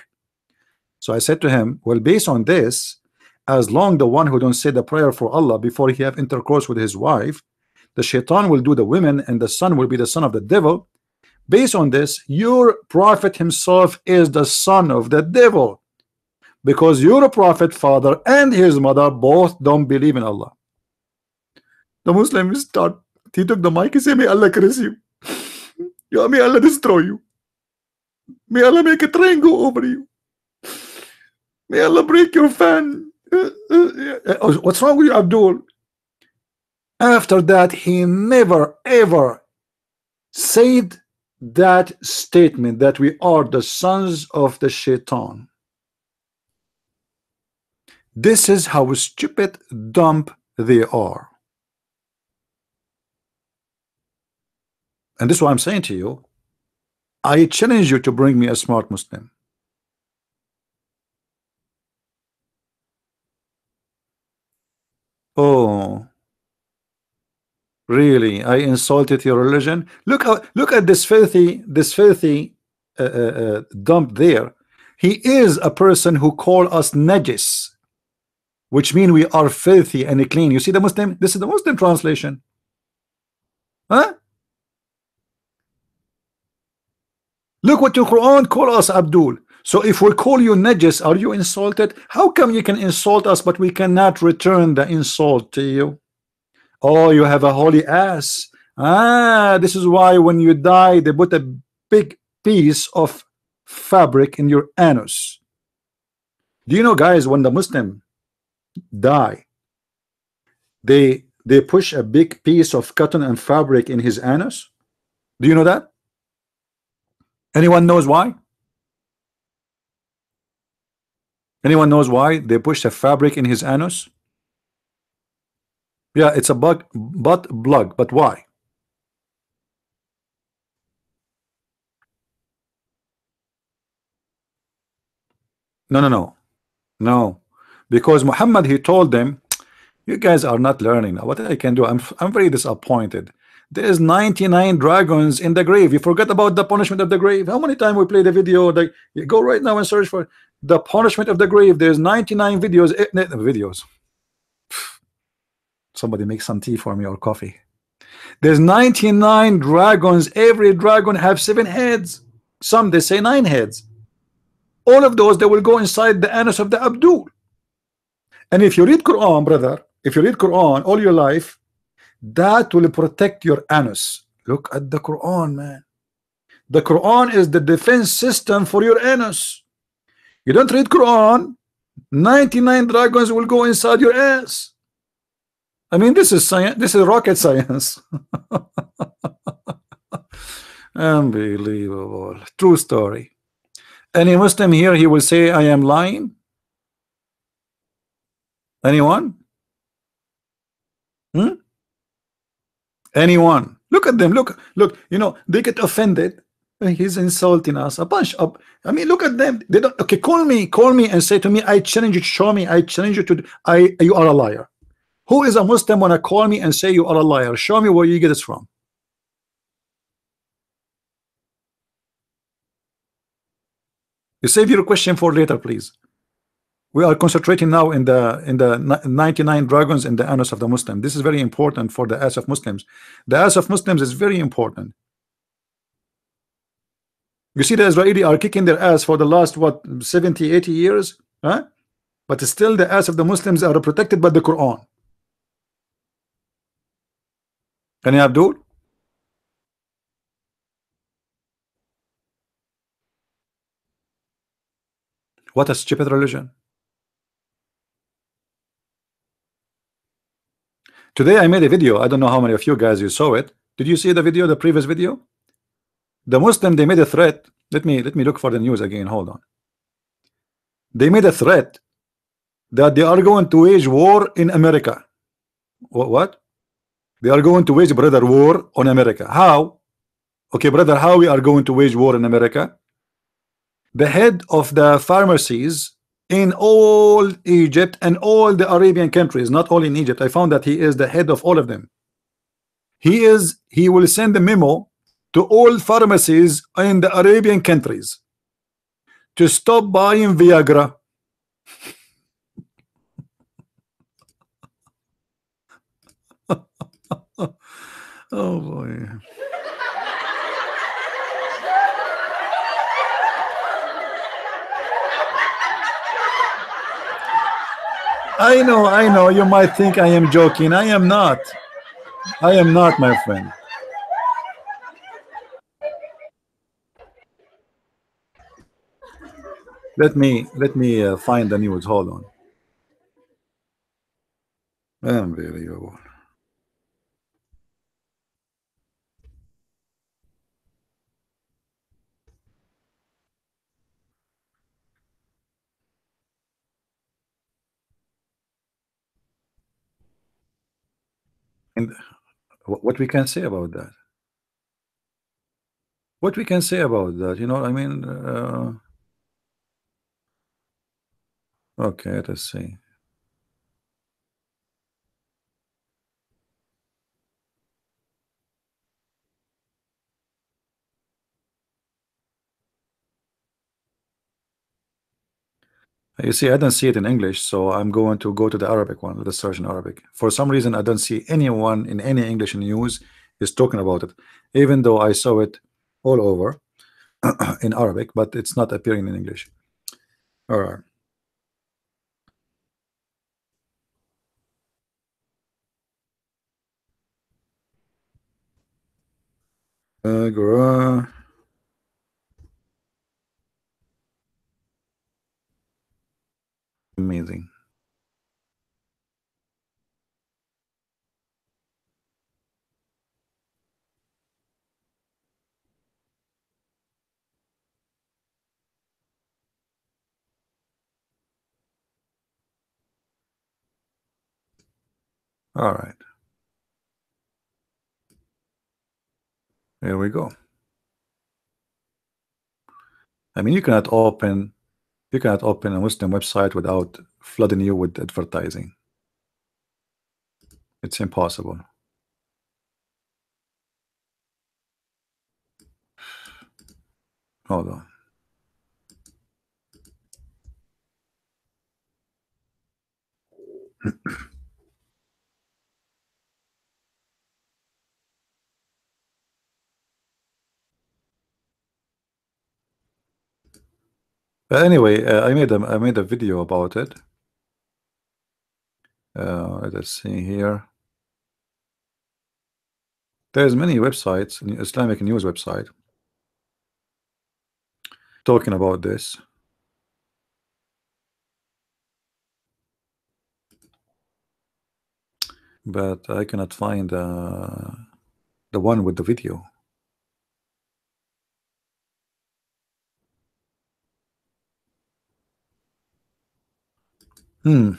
So I said to him, well, based on this, as long the one who don't say the prayer for Allah before he have intercourse with his wife, the Shaitan will do the women and the son will be the son of the devil. Based on this, your prophet himself is the son of the devil, because your prophet father and his mother both don't believe in Allah. The Muslim start, he took the mic, he said, may Allah curse you. Yeah, may Allah destroy you. May Allah make a train go over you. May Allah break your fan. What's wrong with you, Abdul? After that, he never ever said that statement that we are the sons of the Shaitan. This is how stupid, dumb they are. And this is what I'm saying to you. I challenge you to bring me a smart Muslim. Oh, really? I insulted your religion? Look at this filthy dump there. He is a person who call us najis, which means we are filthy and clean. You see the Muslim? This is the Muslim translation. Huh? Look what your Quran call us, Abdul. So if we call you najis, are you insulted? How come you can insult us but we cannot return the insult to you? Oh, you have a holy ass. This is why when you die they put a big piece of fabric in your anus. Do you know, guys, when the Muslim die, they push a big piece of cotton and fabric in his anus? Do you know that? Anyone knows why? Anyone knows why they push a fabric in his anus? Yeah, it's a butt plug, but why? No, because Muhammad, he told them, you guys are not learning. What I can do, I'm very disappointed. There's 99 dragons in the grave. You forget about the punishment of the grave. How many times we play the video? Like, you go right now and search for the punishment of the grave. There's 99 videos. Somebody make some tea for me or coffee. There's 99 dragons. Every dragon have 7 heads. Some they say 9 heads. All of those, they will go inside the anus of the Abdul. And if you read Quran, brother, if you read Quran all your life, that will protect your anus. Look at the Quran, man. The Quran is the defense system for your anus. You don't read Quran, 99 dragons will go inside your ass. I mean, this is science. This is rocket science. Unbelievable. True story. Any Muslim here, he will say, I am lying? Anyone? Hmm? Anyone? Look at them. Look. You know, they get offended. He's insulting us. A bunch of. I mean, look at them. They don't. Okay, call me, and say to me, I challenge you to show me. I challenge you to. You are a liar. Who is a Muslim wanna call me and say you are a liar? Show me where you get this from. You save your question for later, please. We are concentrating now in the 99 dragons in the anus of the Muslim. This is very important for the ass of Muslims. The ass of Muslims is very important. You see, the Israeli are kicking their ass for the last what 70, 80 years, huh? But still the ass of the Muslims are protected by the Quran. Can you Abdul? What a stupid religion. Today I made a video. I don't know how many of you guys you saw it. Did you see the video, the previous video? The Muslim, they made a threat. Let me look for the news again. Hold on. They made a threat that they are going to wage war in America. What? They are going to wage, brother, war on America. How? Okay, brother, how we are going to wage war in America? The head of the pharmacies in all Egypt and all the Arabian countries, not only in Egypt. I found that he is the head of all of them. He will send a memo to all pharmacies in the Arabian countries to stop buying Viagra. Oh boy. I know. You might think I am joking. I am not. I am not, my friend. Let me find the news. Hold on. Unbelievable. And what we can say about that? What we can say about that? You know what I mean? Okay, let's see. You see, I don't see it in English, so I'm going to go to the Arabic one, the search in Arabic. For some reason, I don't see anyone in any English news is talking about it, even though I saw it all over in Arabic, but it's not appearing in English. All right. Amazing. All right. Here we go. I mean, you cannot open a Muslim website without flooding you with advertising. It's impossible. Hold on. Anyway, I made a video about it. Let's see here. There's many websites, Islamic news website, talking about this. But I cannot find the one with the video. Hmm.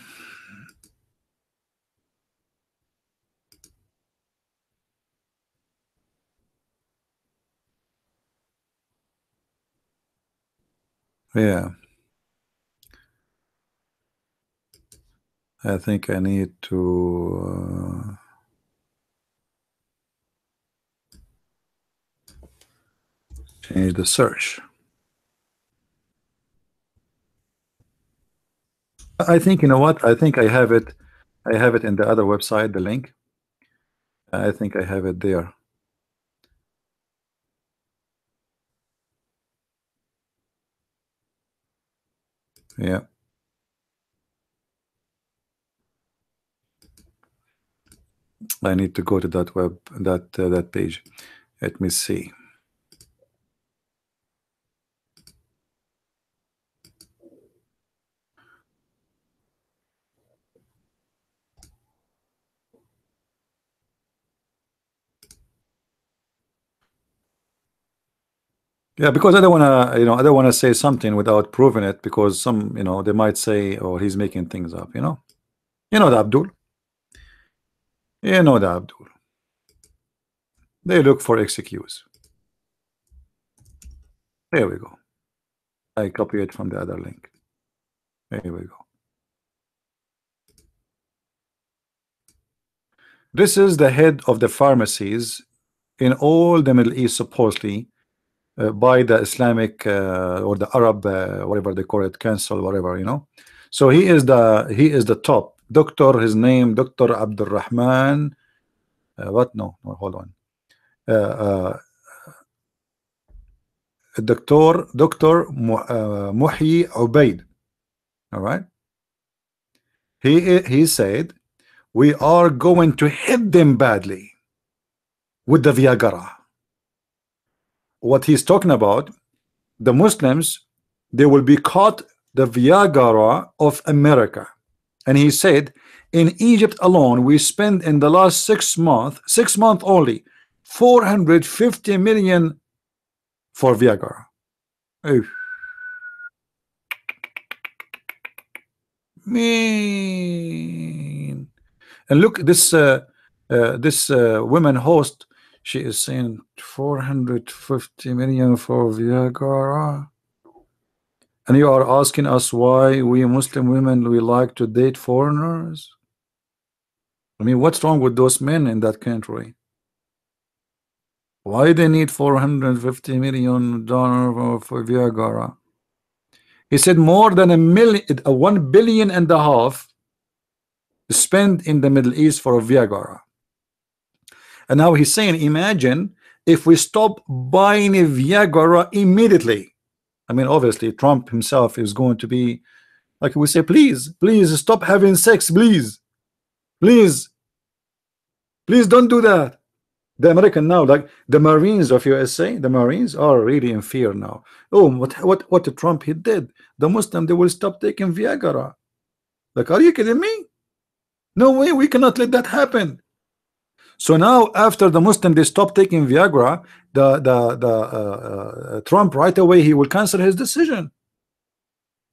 Yeah. I think I need to change the search. I think, you know what? I think I have it. I have it in the other website, the link. I think I have it there. Yeah. I need to go to that that page. Let me see. Yeah, because I don't want to, I don't want to say something without proving it, because some, they might say, "Oh, he's making things up." The Abdul. The Abdul. They look for excuse. There we go. I copy it from the other link. There we go. This is the head of the pharmacies in all the Middle East, supposedly, by the Islamic or the Arab, whatever they call it, council, whatever. So he is the top doctor. His name, Dr. Abdul Rahman. What? No, hold on. Dr. Muhyi Ubaid. All right. He said, we are going to hit them badly with the Viagra. What he's talking about, the Muslims, they will be caught the Viagra of America. And he said, in Egypt alone, we spend in the last 6 months only, 450 million for Viagra. Oh, man. And look, this women host, she is saying 450 million for Viagra. And you are asking us why we Muslim women, we like to date foreigners? I mean, what's wrong with those men in that country? Why they need 450 million dollars for Viagra? He said more than a 1.5 billion spent in the Middle East for Viagra. And now he's saying, imagine if we stop buying Viagra immediately. I mean, obviously, Trump himself is going to be like, we say, please stop having sex, please, please don't do that. The American now, like the Marines of USA, the Marines are really in fear now. Oh, what the Trump he did? The Muslim, they will stop taking Viagra. Like, are you kidding me? No way, we cannot let that happen. So now, after the Muslim they stop taking Viagra, the Trump right away he will cancel his decision.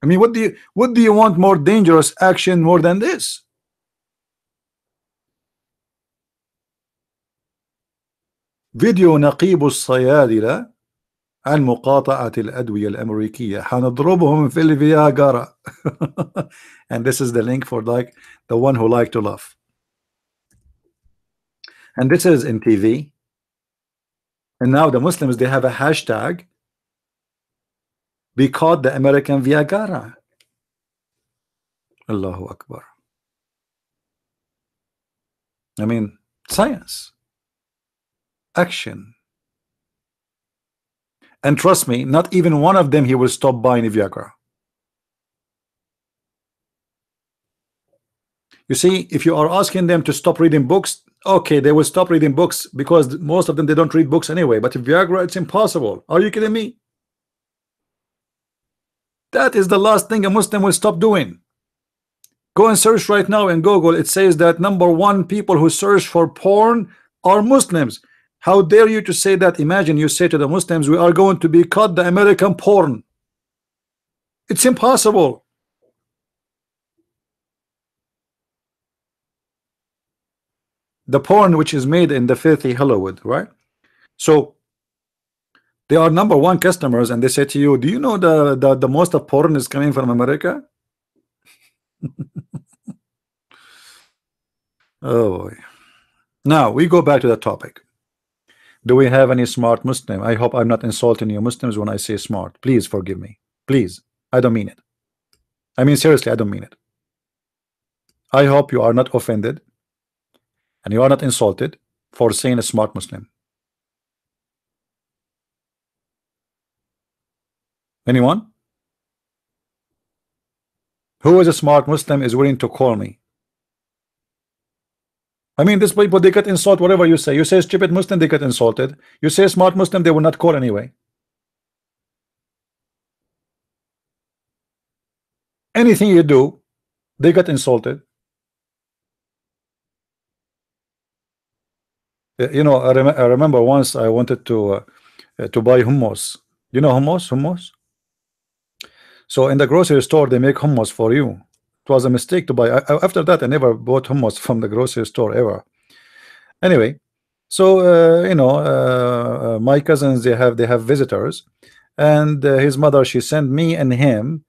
I mean, what do you want more dangerous action more than this? فيديو نقيب الصيادلة عن مقاطعة الأدوية الأمريكية حنضربهم في الفياجرا. And this is the link for like the one who like to laugh. And this is in TV. And now the Muslims, they have a hashtag, we caught the American Viagra. Allahu Akbar. I mean, science, action. And trust me, not even one of them he will stop buying Viagra. You see, if you are asking them to stop reading books, okay, they will stop reading books because most of them they don't read books anyway. But if Viagra, it's impossible. Are you kidding me? That is the last thing a Muslim will stop doing. Go and search right now in Google. It says that #1 people who search for porn are Muslims. How dare you to say that? Imagine you say to the Muslims, we are going to be cut the American porn. It's impossible. The porn which is made in the filthy Hollywood, right? So they are #1 customers, and they say to you, do you know the most of porn is coming from America? Oh boy. Now we go back to the topic. Do we have any smart Muslim? I hope I'm not insulting you Muslims when I say smart. Please forgive me. Please. I don't mean it. I mean seriously, I don't mean it. I hope you are not offended and you are not insulted for saying a smart Muslim. Anyone? Who is a smart Muslim is willing to call me? I mean, these people, they get insult whatever you say. You say stupid Muslim, they get insulted. You say smart Muslim, they will not call anyway. Anything you do, they get insulted. You know, I remember once I wanted to buy hummus. You know hummus? Hummus? So in the grocery store, they make hummus for you. It was a mistake to buy. After that, I never bought hummus from the grocery store ever. Anyway, so you know, my cousins they have visitors, and his mother she sent me and him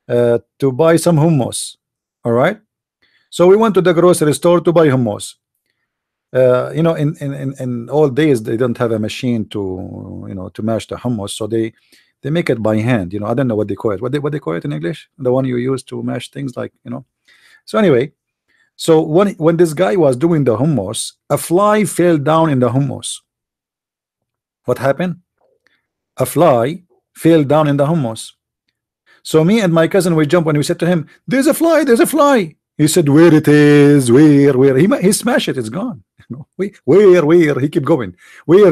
to buy some hummus. All right. So we went to the grocery store to buy hummus. You know, in old days they don't have a machine to to mash the hummus, so they make it by hand. You know, I don't know what they call it. What they call it in English? The one you use to mash things, like, you know. So anyway, so when this guy was doing the hummus, a fly fell down in the hummus. What happened? A fly fell down in the hummus. So me and my cousin we jumped when we said to him, "There's a fly! There's a fly!" He said, "Where it is? Where?" He smashed it. It's gone. You know, where? He kept going. Where?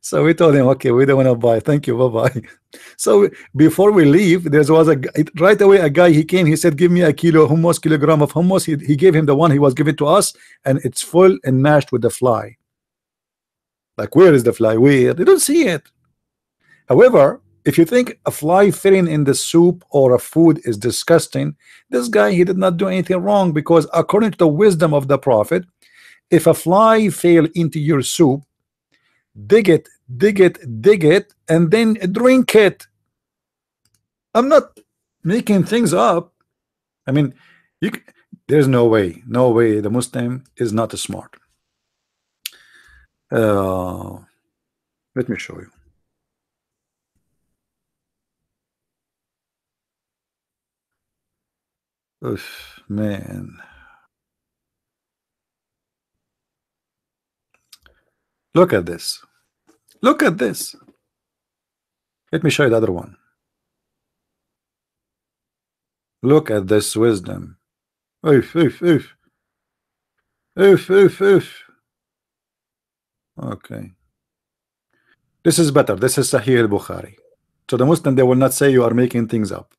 So we told him, okay, we don't want to buy. Thank you, bye-bye. So before we leave, there was right away a guy. He came. He said, "Give me a kilogram of hummus." He gave him the one he was giving to us, and it's full and mashed with the fly. Like, where is the fly? Where? They don't see it. However, if you think a fly fitting in the soup or a food is disgusting, this guy, he did not do anything wrong, because according to the wisdom of the Prophet, if a fly fell into your soup, dig it, and then drink it. I'm not making things up. I mean, there's no way the Muslim is not smart. Let me show you. Oof, man. Look at this. Look at this. Let me show you the other one. Look at this wisdom. Oof, oof, oof. Oof, oof, oof. Okay. This is better. This is Sahih al-Bukhari. So the Muslim, they will not say you are making things up.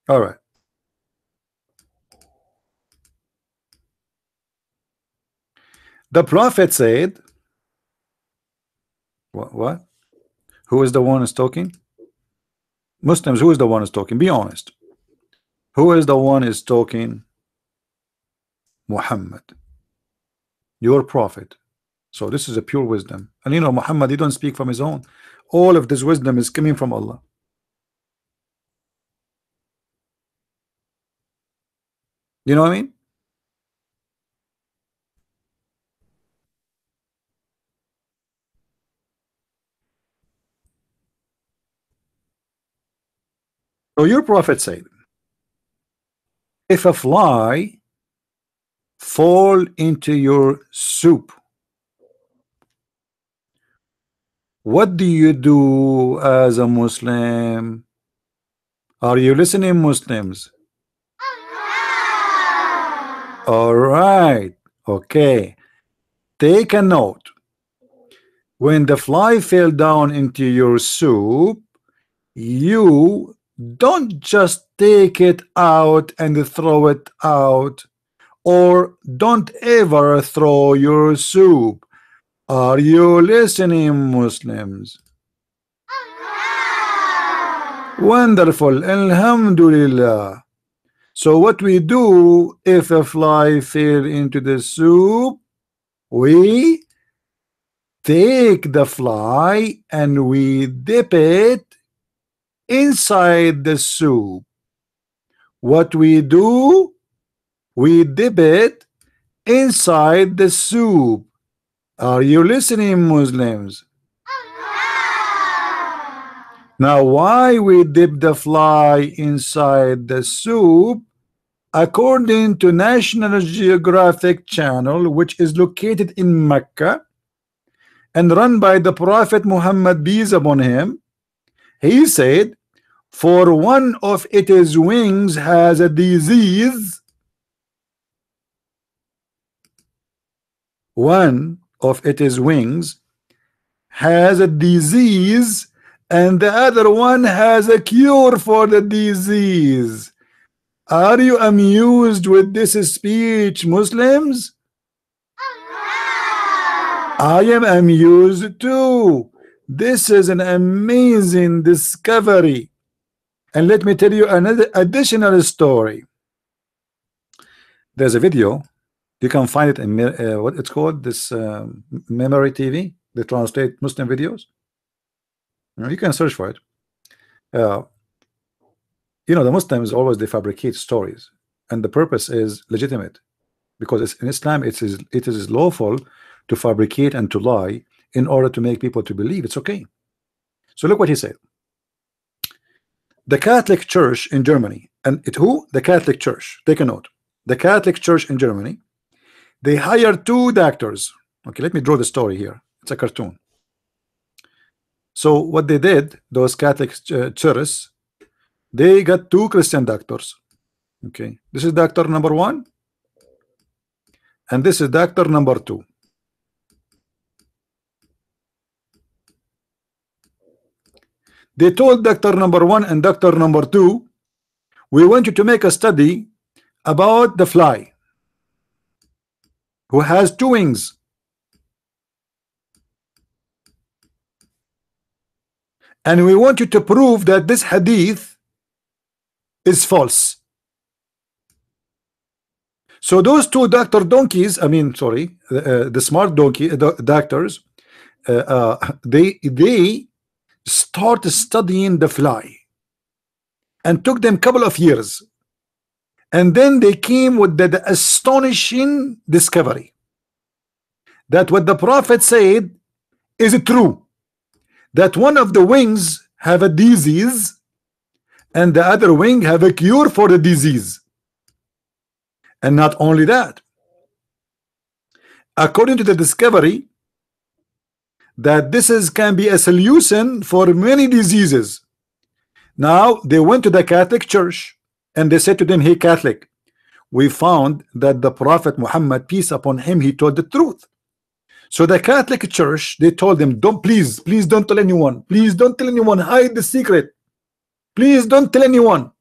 All right. The Prophet said, what? Who is the one who's talking? Muslims, who is the one who's talking? Be honest. Who is the one is talking? Muhammad, your prophet. So this is a pure wisdom. And you know, Muhammad, he don't speak from his own. All of this wisdom is coming from Allah. You know what I mean? So your prophet said, if a fly fall into your soup, what do you do as a Muslim? Are you listening, Muslims? All right. Okay. Take a note. When the fly fell down into your soup, you don't just take it out and throw it out, or don't ever throw your soup. Are you listening, Muslims? Wonderful. Alhamdulillah. So what we do if a fly fell into the soup? We take the fly and we dip it inside the soup. What we do? We dip it inside the soup. Are you listening, Muslims? Now, why we dip the fly inside the soup? According to National Geographic Channel, which is located in Mecca and run by the Prophet Muhammad, peace upon him, he said, for one of its wings has a disease. One of its wings has a disease, and the other one has a cure for the disease. Are you amused with this speech, Muslims? I am amused too. This is an amazing discovery. And let me tell you another additional story. There's a video. You can find it in what it's called, this Memory TV. They translate Muslim videos. You can search for it. You know, the Muslims always they fabricate stories, and the purpose is legitimate, because it's, in Islam it is lawful to fabricate and to lie in order to make people to believe it's okay. So look what he said. The Catholic Church in Germany, and who? The Catholic Church. Take a note. The Catholic Church in Germany, they hired 2 doctors. Okay, let me draw the story here. It's a cartoon. So what they did, those Catholic churches, they got 2 Christian doctors. Okay, this is doctor number 1, and this is doctor number 2. They told doctor number 1 and doctor number 2, we want you to make a study about the fly who has 2 wings. And we want you to prove that this hadith is false. So those 2 doctor donkeys, I mean, sorry, the smart donkey doctors, they start studying the fly, and took them a couple of years, and then they came with the astonishing discovery that what the Prophet said is true, that one of the wings have a disease and the other wing have a cure for the disease. And not only that, according to the discovery, that this can be a solution for many diseases. Now they went to the Catholic Church and they said to them, hey Catholic, we found that the Prophet Muhammad, peace upon him, he told the truth. So the Catholic Church, they told them, don't, please don't tell anyone, please don't tell anyone, hide the secret, please don't tell anyone,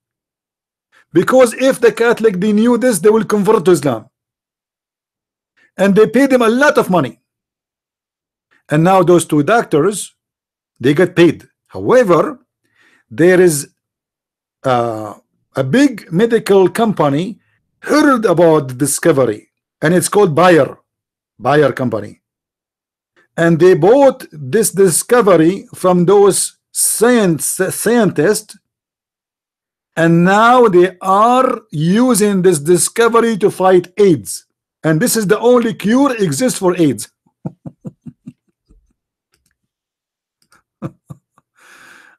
because if the Catholic, they knew this, they will convert to Islam. And they paid them a lot of money. And now those 2 doctors, they got paid. However, there is a big medical company heard about the discovery, and it's called Bayer company, and they bought this discovery from those scientists, and now they are using this discovery to fight AIDS, and this is the only cure exists for AIDS.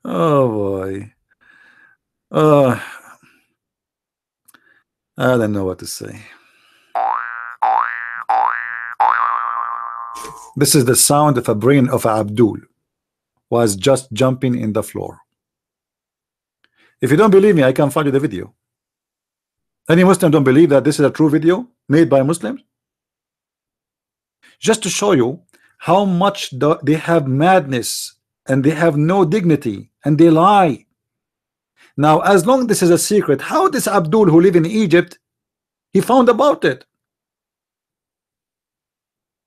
Oh boy. I don't know what to say. This is the sound of a brain of Abdul was just jumping in the floor. If you don't believe me, I can find you the video. Any Muslim don't believe that this is a true video made by Muslims? Just to show you how much they have madness and they have no dignity and they lie. Now, as long as this is a secret, how this Abdul who live in Egypt, he found about it?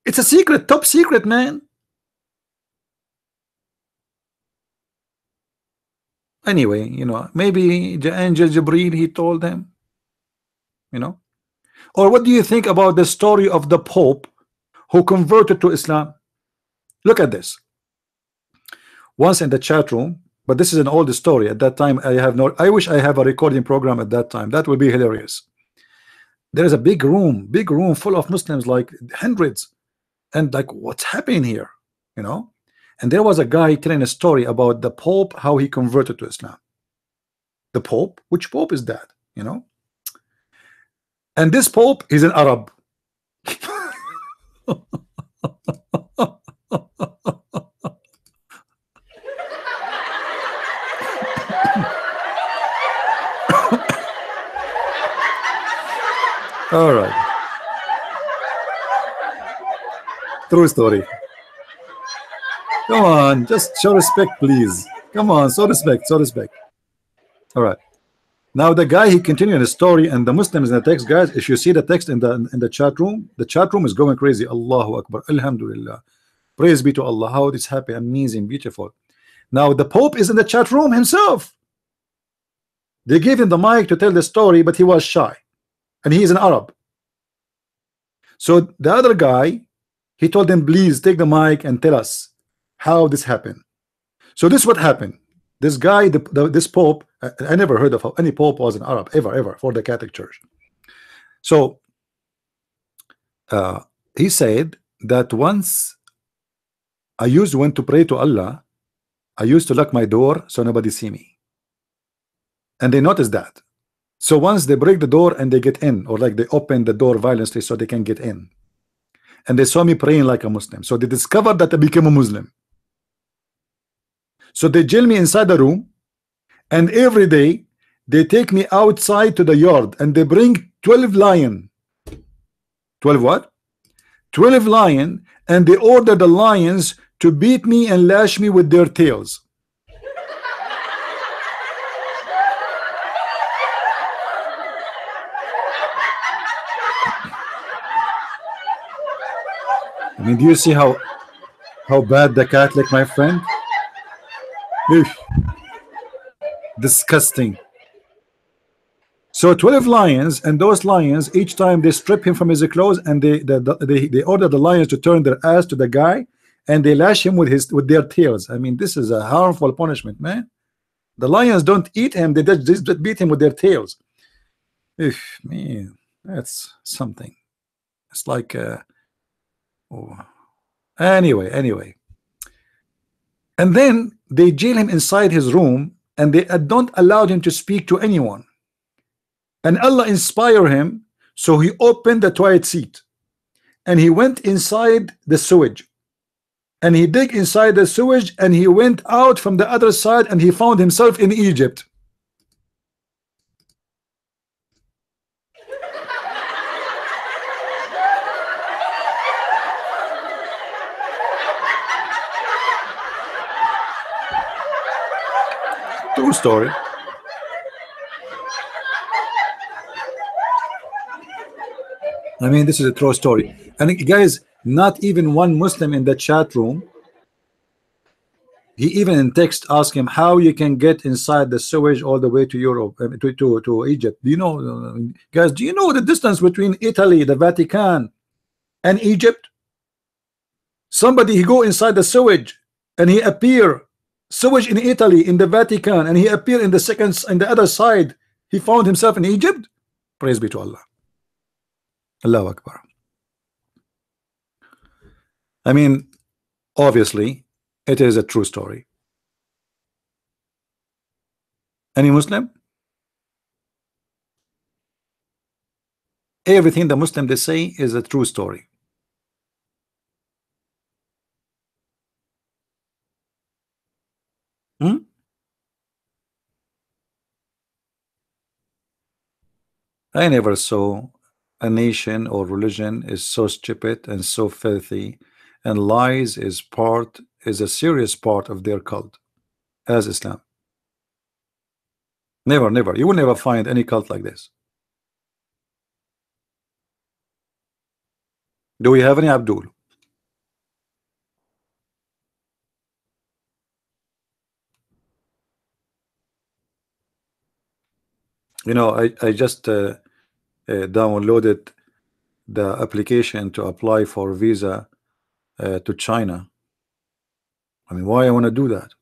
It's a secret, top secret, man. Anyway, you know, maybe the angel Jibreel, he told them, you know. Or what do you think about the story of the Pope who converted to Islam? Look at this. Once in the chat room, but this is an old story. At that time, I wish I have a recording program at that time. That would be hilarious. There is a big room full of Muslims, like hundreds, and like, what's happening here, you know? And there was a guy telling a story about the Pope, how he converted to Islam. The Pope? Which Pope is that, you know? And this Pope is an Arab. All right. True story. Come on, just show respect, please. Come on, so respect, so respect. All right. Now the guy, he continued his story, and the Muslims in the text, guys, if you see the text in the chat room is going crazy. Allahu Akbar, Alhamdulillah, praise be to Allah. How this happy, amazing, beautiful. Now the Pope is in the chat room himself. They gave him the mic to tell the story, but he was shy, and he is an Arab. So the other guy, he told him, please take the mic and tell us how this happened. So this is what happened. This guy, this Pope, I never heard of any Pope was an Arab ever for the Catholic Church. So he said that once I went to pray to Allah, I used to lock my door so nobody see me, and they noticed that. So once they break the door and they get in, or like they open the door violently so they can get in, and they saw me praying like a Muslim, so they discovered that I became a Muslim. So they jail me inside the room, and every day they take me outside to the yard and they bring 12 lion. 12 what? 12 lion, and they order the lions to beat me and lash me with their tails. I mean, do you see how bad the Catholic, my friend? Eesh. Disgusting. So 12 lions, and those lions, each time they strip him from his clothes, and they order the lions to turn their ass to the guy, and they lash him with their tails. I mean, this is a harmful punishment, man. The lions don't eat him; they just beat him with their tails. Eesh, man, that's something. It's like, oh. Anyway. And then they jail him inside his room, and they don't allow him to speak to anyone. And Allah inspired him, so he opened the toilet seat, and he went inside the sewage, and he dig inside the sewage, and he went out from the other side, and he found himself in Egypt. True story. I mean, this is a true story. And guys, not even one Muslim in the chat room, he even in text asked him how you can get inside the sewage all the way to Europe, to Egypt. Do you know, guys, do you know the distance between Italy, the Vatican, and Egypt? Somebody, he go inside the sewage and he appear sewage in Italy, in the Vatican, and he appeared in the other side. He found himself in Egypt. Praise be to Allah. Allahu Akbar. I mean, obviously, it is a true story. Any Muslim? Everything the Muslim they say is a true story. I never saw a nation or religion is so stupid and so filthy, and lies is a serious part of their cult as Islam. Never, never. You will never find any cult like this. Do we have any Abdul? I just downloaded the application to apply for visa to China. I mean, why I want to do that?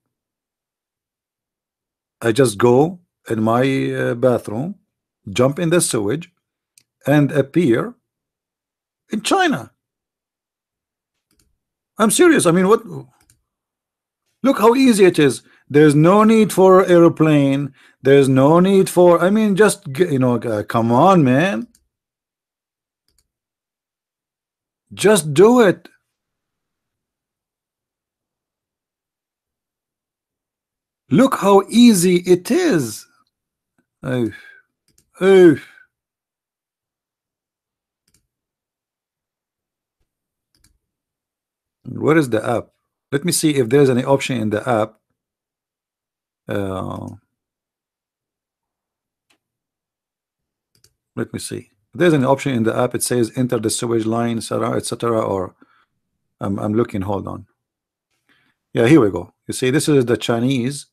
I just go in my bathroom, jump in the sewage, and appear in China. I'm serious. I mean, what? Look how easy it is. There's no need for airplane. There's no need for. I mean, just come on, man. Just do it. Look how easy it is. Oh, oh. Where is the app? Let me see if there's any option in the app. Uh, Let me see. If there's an option in the app. It says enter the sewage line, etc., etc. Or I'm looking. Hold on. Yeah, here we go. You see, this is the Chinese.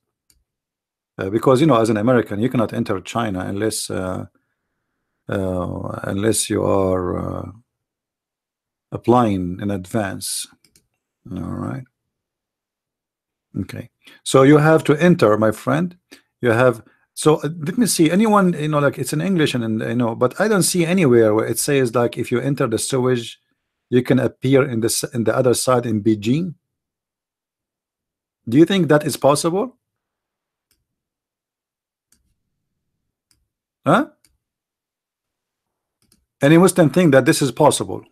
Because as an American, you cannot enter China unless you are applying in advance. All right. Okay. So you have to enter, my friend. You have. So let me see. Anyone, like it's in English and but I don't see anywhere where it says like if you enter the sewage, you can appear in the other side in Beijing. Do you think that is possible? Huh? Any Muslim think that this is possible?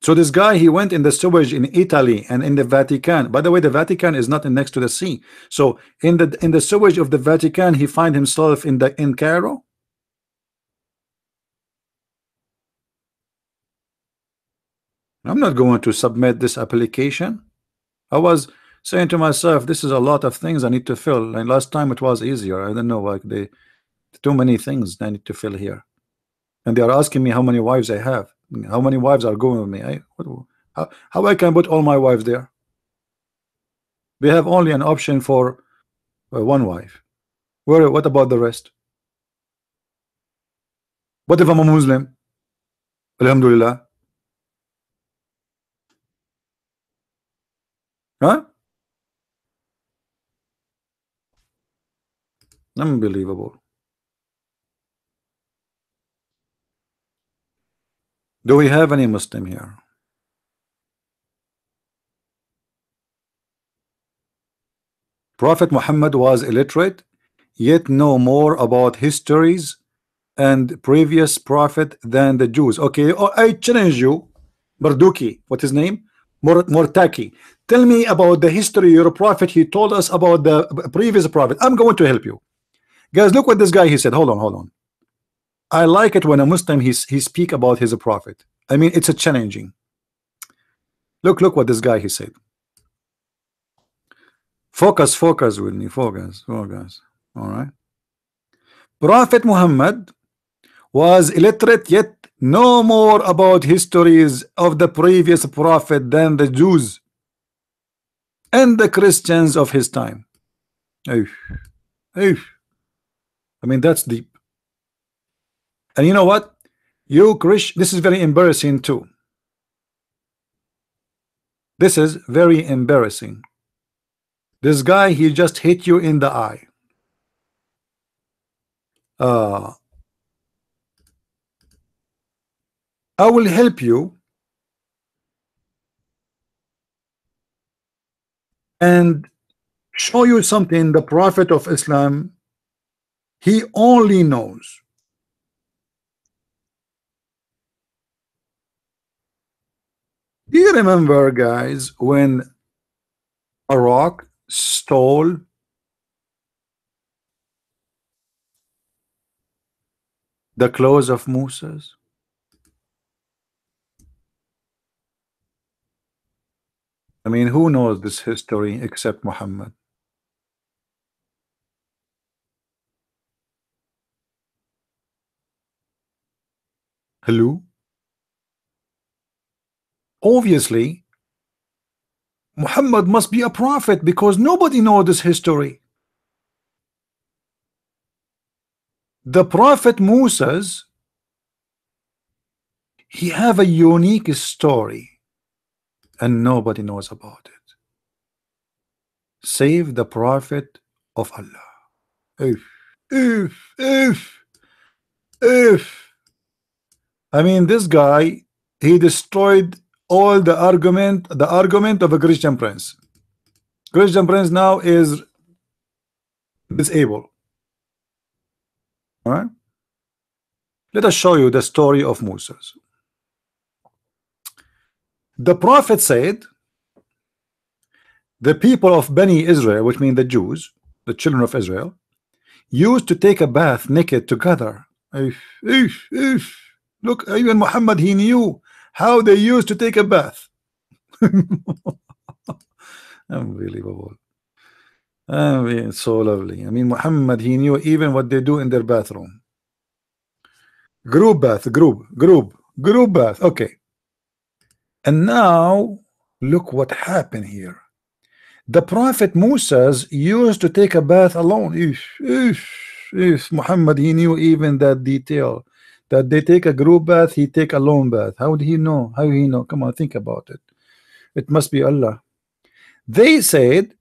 So this guy, he went in the sewage in Italy and in the Vatican. By the way, the Vatican is not next to the sea. So in the sewage of the Vatican, he find himself in Cairo. I'm not going to submit this application. I was saying to myself, this is a lot of things I need to fill. And last time it was easier. I don't know, like too many things I need to fill here. And they are asking me how many wives I have. How many wives are going with me? How I can put all my wives there? We have only an option for one wife. What about the rest? What if I'm a Muslim? Alhamdulillah. Huh? Unbelievable. Do we have any Muslim here? Prophet Muhammad was illiterate, yet know more about histories and previous prophet than the Jews. Okay, I challenge you, Barduki, what his name? Mortaki. Tell me about the history of your prophet. He told us about the previous prophet. I'm going to help you. Guys, look what this guy he said. Hold on, hold on. I like it when a Muslim he speak about his prophet. I mean, it's a challenging. Look what this guy he said. Focus with me. Focus. All right. Prophet Muhammad was illiterate, yet know more about histories of the previous prophet than the Jews and the Christians of his time. Oof. Oof. I mean, that's deep. And you know what? You Christian, this is very embarrassing too. This is very embarrassing. This guy, he just hit you in the eye. I will help you and show you something the Prophet of Islam, he only knows. Do you remember, guys, when Iraq stole The clothes of Moses. I mean, who knows this history except Muhammad? Hello? Obviously, Muhammad must be a prophet because nobody knows this history. The prophet Moses, he have a unique story and nobody knows about it. Save the prophet of Allah. If, if. I mean, this guy, he destroyed all the argument of a Christian prince. Christian prince now is disabled. All right. Let us show you the story of Moses. The prophet said, the people of Bani Israel, which mean the Jews, the children of Israel, used to take a bath naked together. Look, even Muhammad, he knew how they used to take a bath. Unbelievable. I mean, so lovely. I mean, Muhammad, he knew even what they do in their bathroom. Group bath, group bath. Okay. And now look what happened here. The prophet Moses used to take a bath alone. If Muhammad, he knew even that detail, that they take a group bath, he take a lone bath. How did he know? How he know? Come on, think about it. It must be Allah. They said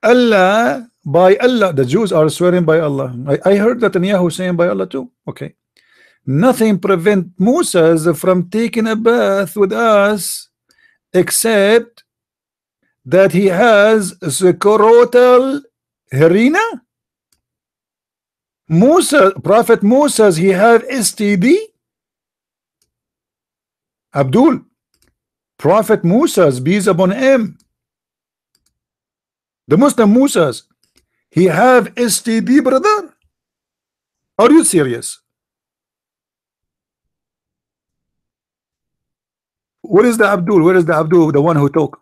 Allah, by Allah, the Jews are swearing by Allah. I heard that Netanyahu saying by Allah too. Okay. Nothing prevent Moses from taking a bath with us except that he has scrotal hernia. Musa, Prophet Moses, he have STD. Abdul, Prophet Moses, peace upon him, the Muslim Moses, he have STD, brother. Are you serious? Where is the Abdul? Where is the Abdul, the one who talk?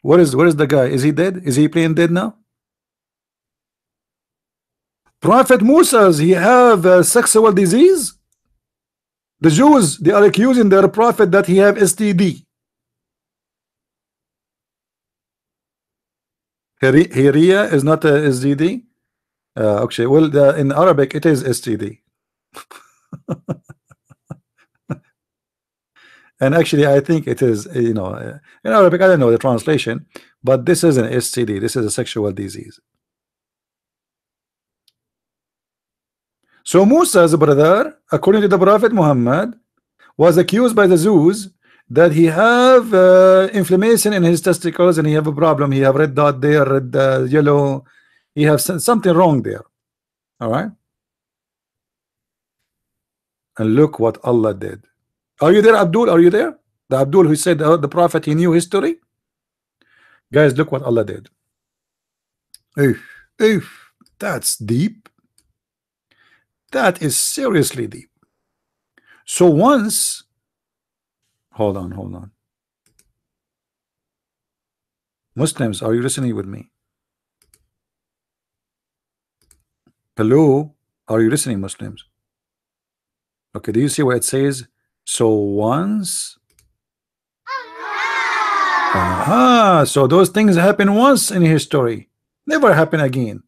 Where is the guy? Is he dead? Is he playing dead now? Prophet Moses, he have a sexual disease. The Jews, they are accusing their prophet that he have STD. Heria is not a STD. Okay, well, in Arabic it is STD. And actually, I think it is, you know, in Arabic, I don't know the translation, but this is an STD. This is a sexual disease. So Musa's brother, according to the Prophet Muhammad, was accused by the Jews that he have inflammation in his testicles and he have a problem. He have red dot there, red yellow. He have something wrong there. All right. And look what Allah did. Are you there, Abdul? Are you there? The Abdul who said the Prophet, he knew history. Guys, look what Allah did. That's deep. That is seriously deep. So once, hold on. Muslims, are you listening with me? Hello, are you listening, Muslims? Okay, do you see what it says? So once, so those things happen once in history, never happen again.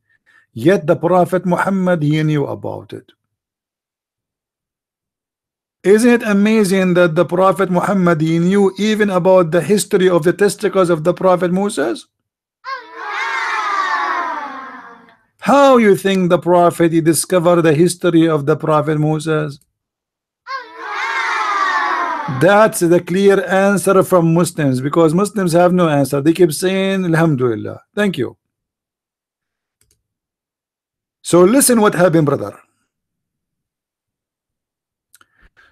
Yet the Prophet Muhammad, he knew about it. Isn't it amazing that the Prophet Muhammad, he knew even about the history of the testicles of the Prophet Moses? How you think the Prophet, he discovered the history of the Prophet Moses? That's the clear answer from Muslims, because Muslims have no answer. They keep saying Alhamdulillah. Thank you. So listen what happened, brother.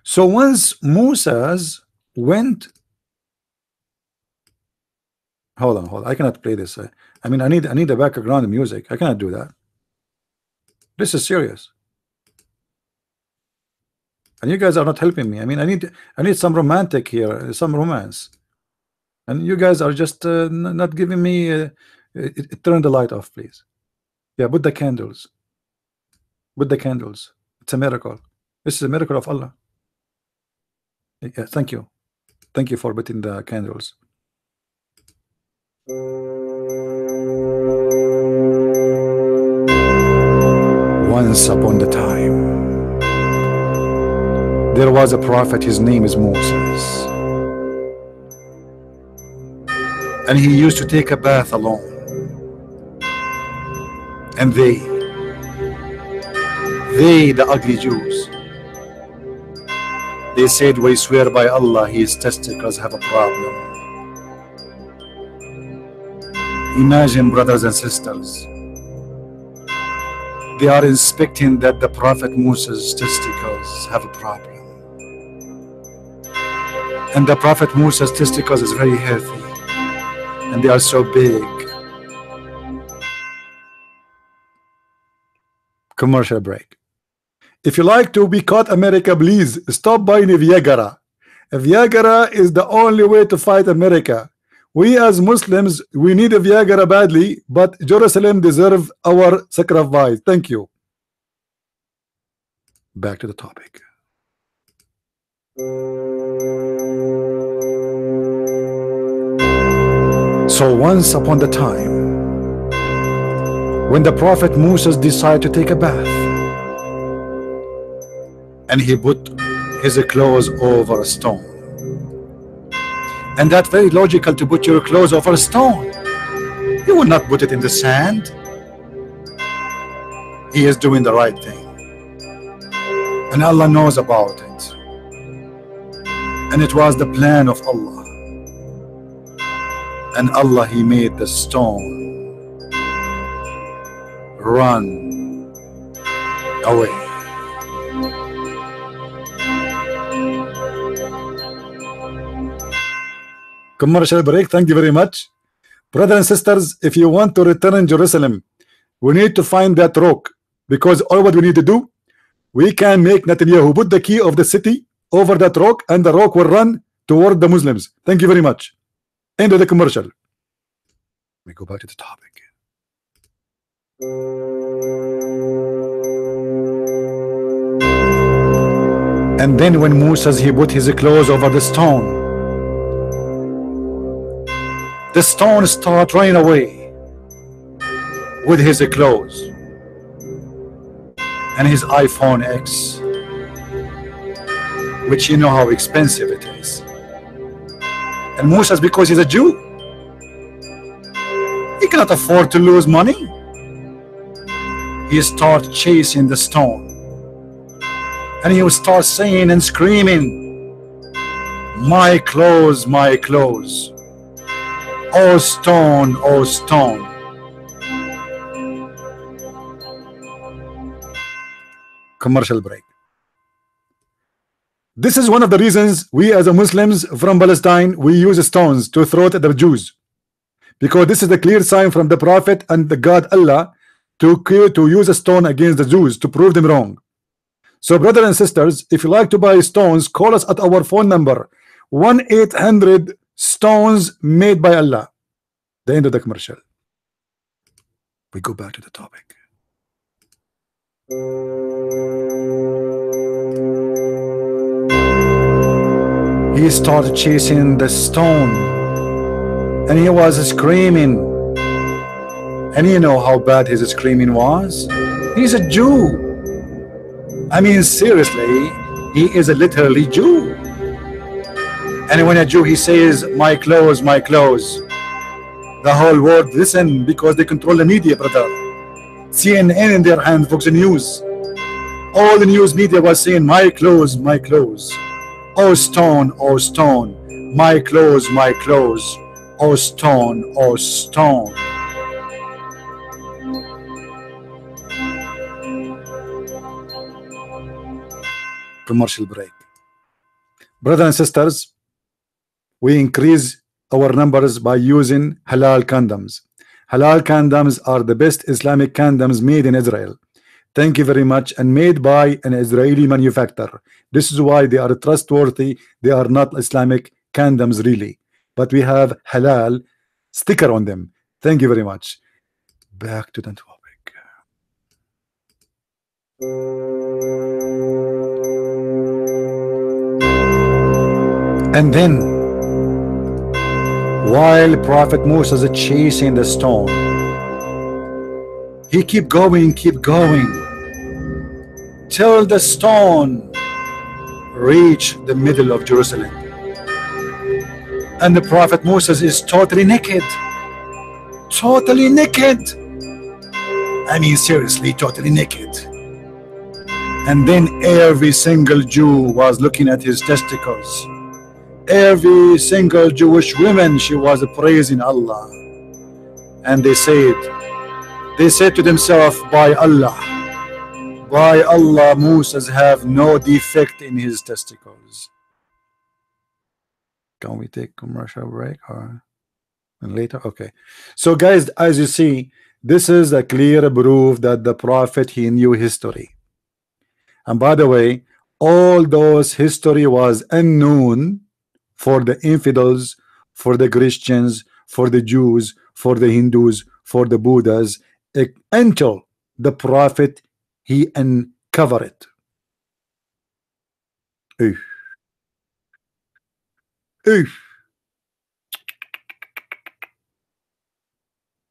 So once Moses went, hold on, I cannot play this. I mean, I need a background music. I cannot do that. This is serious. and you guys are not helping me. I mean, I need some romantic here, some romance, and you guys are just not giving me. Turn the light off, please. Yeah, put the candles. Put the candles. It's a miracle. This is a miracle of Allah. Yeah, thank you. Thank you for putting the candles. Once upon a time, there was a prophet. His name is Moses, and he used to take a bath alone. And they, the ugly Jews, they said, we swear by Allah, his testicles have a problem. Imagine, brothers and sisters, they are inspecting that the prophet Moses' testicles have a problem. And the prophet Moses' testicles is very healthy, and they are so big. Commercial break. If you like to be caught America, please stop buying Viagra. Viagra is the only way to fight America. We as Muslims, we need a Viagra badly, but Jerusalem deserve our sacrifice. Thank you. Back to the topic. So once upon a time, when the prophet Moses decided to take a bath, and he put his clothes over a stone, and that's very logical to put your clothes over a stone. You will not put it in the sand. He is doing the right thing, and Allah knows about it, and it was the plan of Allah, and Allah, he made the stone run away. Commercial break. Thank you very much. Brothers and sisters, if you want to return Jerusalem, we need to find that rock, because all what we need to do, we can make Netanyahu put the key of the city over that rock, and the rock will run toward the Muslims. Thank you very much. End of the commercial. We go back to the topic. And then when Moses, he put his clothes over the stone start running away with his clothes and his iPhone X, which you know how expensive it is. And Moses, because he's a Jew, he cannot afford to lose money. He start chasing the stone, and he will start saying and screaming, my clothes, my clothes, oh stone, oh stone. Commercial break. This is one of the reasons we as a Muslims from Palestine, we use stones to throw at the Jews, because this is a clear sign from the Prophet and the God Allah to use a stone against the Jews to prove them wrong. So brothers and sisters, if you like to buy stones, call us at our phone number 1-800 stones made by Allah. The end of the commercial. We go back to the topic. He started chasing the stone, and he was screaming. And you know how bad his screaming was? He's a Jew. I mean, seriously, he is a literally Jew. And when a Jew, he says, my clothes, my clothes, the whole world listen, because they control the media, brother. CNN in their hand, Fox News. All the news media was saying, my clothes, my clothes. Oh stone, oh stone, my clothes, my clothes. Oh stone, oh stone. Commercial break. Brothers and sisters, we increase our numbers by using halal condoms. Halal condoms are the best Islamic condoms made in Israel. Thank you very much. And made by an Israeli manufacturer. This is why they are trustworthy. They are not Islamic condoms really, but we have halal sticker on them. Thank you very much. Back to the topic. And then while Prophet Moses is chasing the stone, he keep going till the stone reach the middle of Jerusalem, and the Prophet Moses is totally naked. I mean seriously, totally naked. And then every single Jew was looking at his testicles. Every single Jewish woman, she was praising Allah, and they said to themselves, by Allah, Moses have no defect in his testicles. Can we take commercial break or later? Okay, so guys, as you see, this is a clear proof that the prophet, he knew history. And by the way, all those history was unknown for the infidels, for the Christians, for the Jews, for the Hindus, for the Buddhas, until the prophet, he uncovered it.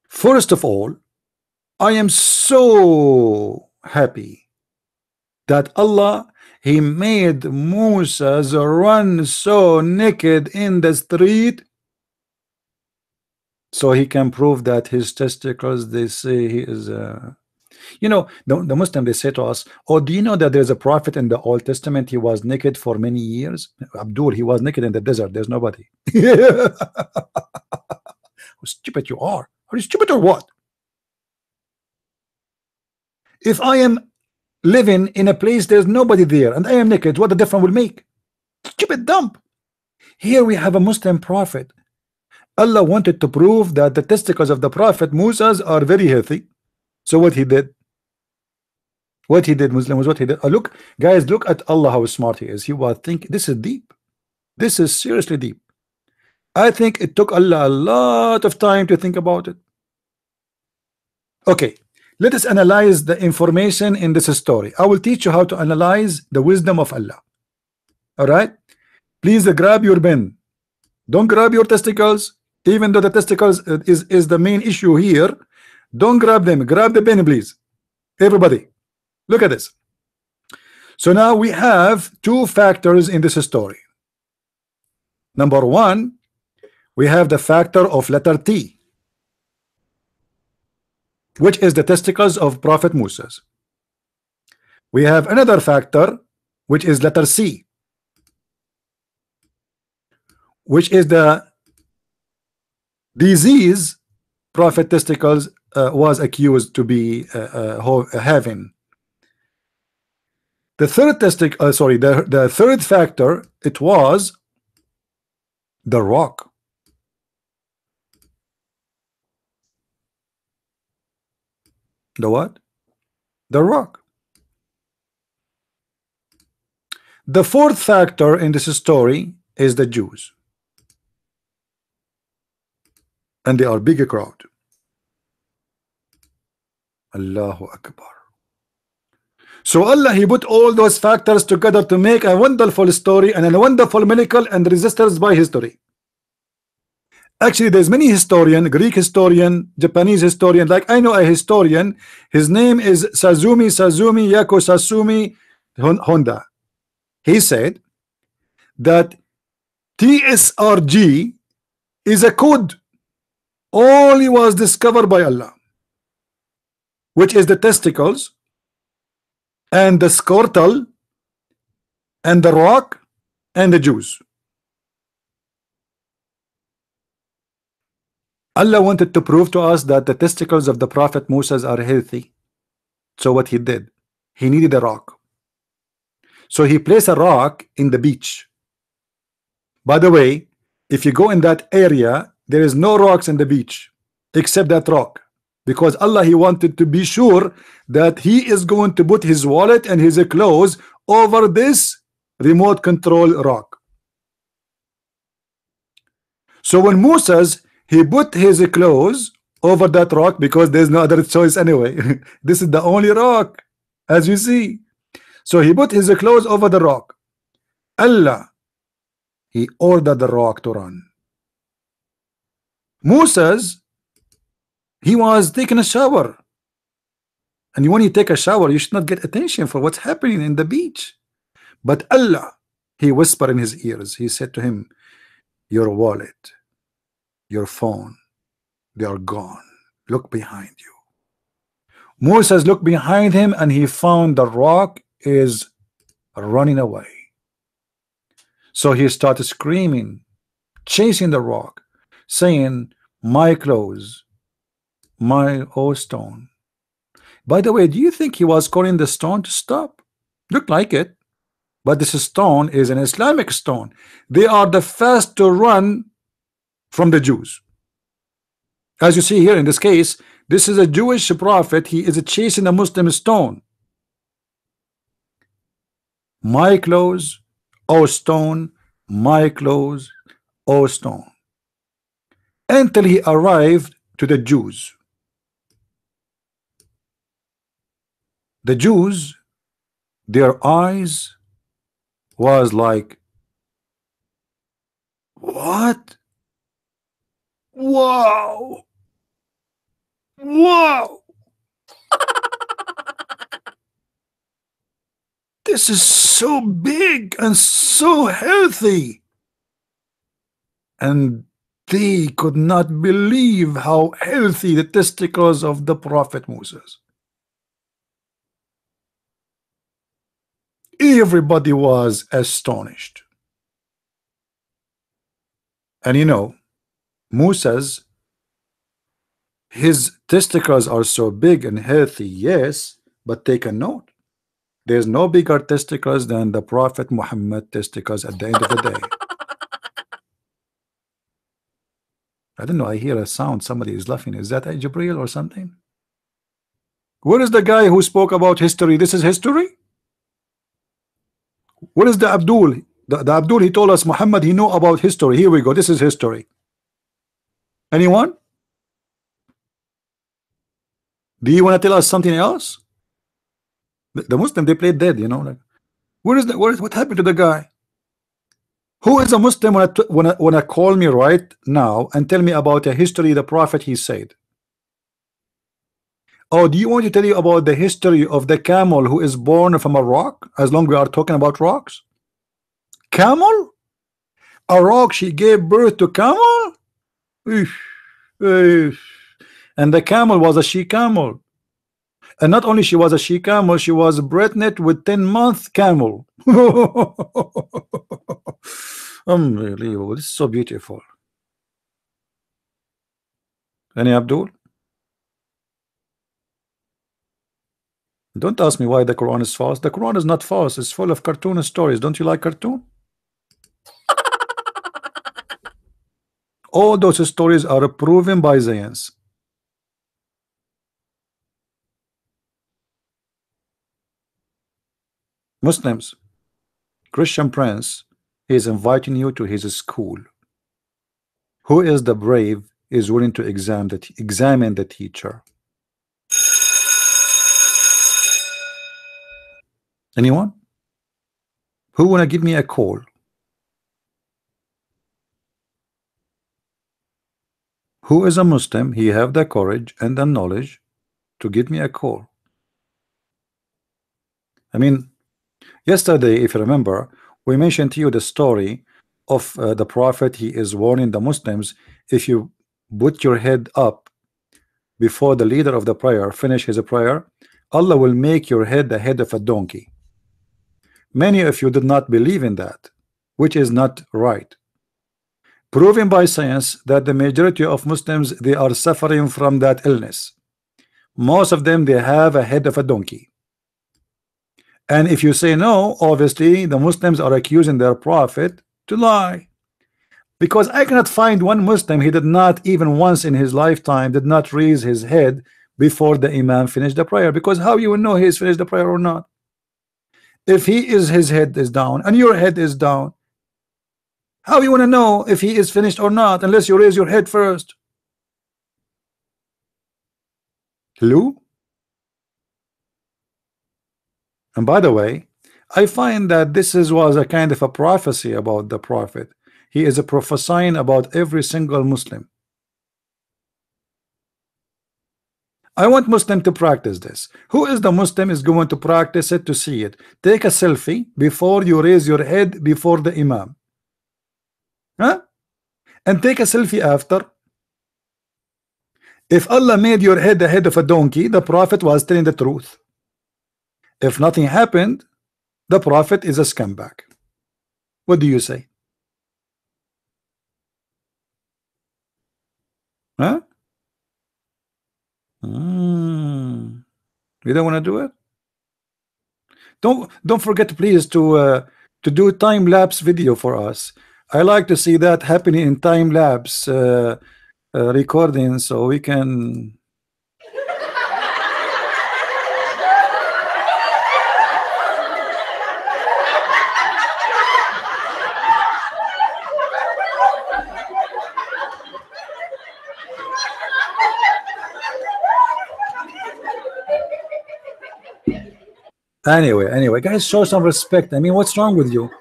First of all, I am so happy that Allah, he made Moses run so naked in the street, so he can prove that his testicles, they say he is you know, the Muslim, they say to us, oh, do you know that there's a prophet in the Old Testament, he was naked for many years? Abdul, he was naked in the desert, there's nobody. How stupid you are. Are you stupid or what? If I am living in a place there's nobody there and I am naked, what the difference will make? Stupid dumb. Here we have a Muslim prophet. Allah wanted to prove that the testicles of the prophet Moses are very healthy. So what he did? Muslims, what he did? Look, guys, look at Allah, how smart he is. He was thinking, this is deep. This is seriously deep. I think it took Allah a lot of time to think about it. Okay, let us analyze the information in this story. I will teach you how to analyze the wisdom of Allah. All right, please grab your pen. Don't grab your testicles, even though the testicles is the main issue here. Don't grab them. Grab the pen, please. Everybody, look at this. So now we have two factors in this story. Number one, we have the factor of letter T, which is the testicles of Prophet Moses. We have another factor, which is letter C, which is the disease Prophet testicles was accused to be having. The third the third factor, it was the rock. The what? The rock. The fourth factor in this story is the Jews, and they are bigger crowd. Allahu Akbar. So Allah, he put all those factors together to make a wonderful story and a wonderful miracle and resistance by history. Actually, there's many historian, Greek historian, Japanese historian. Like I know a historian, his name is Sazumi Yako Sasumi Honda. He said that TSRG is a code only was discovered by Allah, which is the testicles and the scrotal and the rock and the Jews. Allah wanted to prove to us that the testicles of the Prophet Moses are healthy. So what he did, he needed a rock. So he placed a rock in the beach. By the way, if you go in that area, there is no rocks in the beach except that rock. because Allah, he wanted to be sure that he is going to put his wallet and his clothes over this remote control rock. So when Moses, he put his clothes over that rock, because there's no other choice anyway. This is the only rock, as you see. So he put his clothes over the rock. Allah, he ordered the rock to run. Moses, he was taking a shower, and when you take a shower, you should not get attention for what's happening in the beach. But Allah, he whispered in his ears. He said to him, your wallet, your phone, they are gone. Look behind you. Moses looked behind him, and he found the rock is running away. So he started screaming, chasing the rock, saying, my clothes, my stone. By the way, do you think he was calling the stone to stop? Looked like it. But this stone is an Islamic stone. They are the first to run from the Jews. As you see here in this case, this is a Jewish prophet. He is chasing a Muslim stone. My clothes, O stone, my clothes, O stone. Until he arrived to the Jews. The Jews, their eyes was like, what? Wow! Wow! This is so big and so healthy. And they could not believe how healthy the testicles of the prophet Moses. Everybody was astonished. And you know, Moses, his testicles are so big and healthy, yes, but take a note. There's no bigger testicles than the Prophet Muhammad testicles at the end of the day. I don't know, I hear a sound, somebody is laughing. Is that Jibreel or something? Where is the guy who spoke about history? This is history? What is the Abdul? The Abdul, he told us Muhammad, he know about history. Here we go. This is history. Anyone? Do you want to tell us something else? The Muslim, they played dead, you know. Like, what happened to the guy? Who is a Muslim when I call me right now and tell me about a history the Prophet he said? Oh, do you want to tell you about the history of the camel who is born from a rock? As long as we are talking about rocks. Camel? A rock, she gave birth to camel? Eesh, eesh. And the camel was a she camel. And not only she was a she camel, she was pregnant with 10-month camel. Unbelievable. This is so beautiful. Any Abdul? Don't ask me why the Quran is false. The Quran is not false. It's full of cartoon stories. Don't you like cartoon? All those stories are proven by science. Muslims, Christian Prince is inviting you to his school. Who is the brave is willing to examine the teacher? Anyone? Who wanna give me a call? Who is a Muslim? He have the courage and the knowledge to give me a call. I mean, yesterday, if you remember, we mentioned to you the story of the Prophet. He is warning the Muslims, if you put your head up before the leader of the prayer finish his prayer, Allah will make your head the head of a donkey. Many of you did not believe in that, which is not right. Proven by science that the majority of Muslims, they are suffering from that illness. Most of them, they have a head of a donkey. And if you say no, obviously the Muslims are accusing their prophet to lie, Because I cannot find one Muslim, he did not even once in his lifetime did not raise his head before the Imam finished the prayer. Because how you will know he's finished the prayer or not? If his head is down and your head is down, how you want to know if he is finished or not unless you raise your head first? Hello? And by the way, I find that was a kind of a prophecy about the Prophet. He is a prophesying about every single Muslim. I want Muslim to practice this. Who is the Muslim is going to practice it to see it? Take a selfie before you raise your head before the Imam. Huh? And take a selfie after. If Allah made your head the head of a donkey, the Prophet was telling the truth. If nothing happened, the Prophet is a scumbag. What do you say? Huh? You don't want to do it? Don't forget, please, to do time-lapse video for us. I like to see that happening in time-lapse recording, so we can. Anyway, guys, show some respect. I mean, what's wrong with you?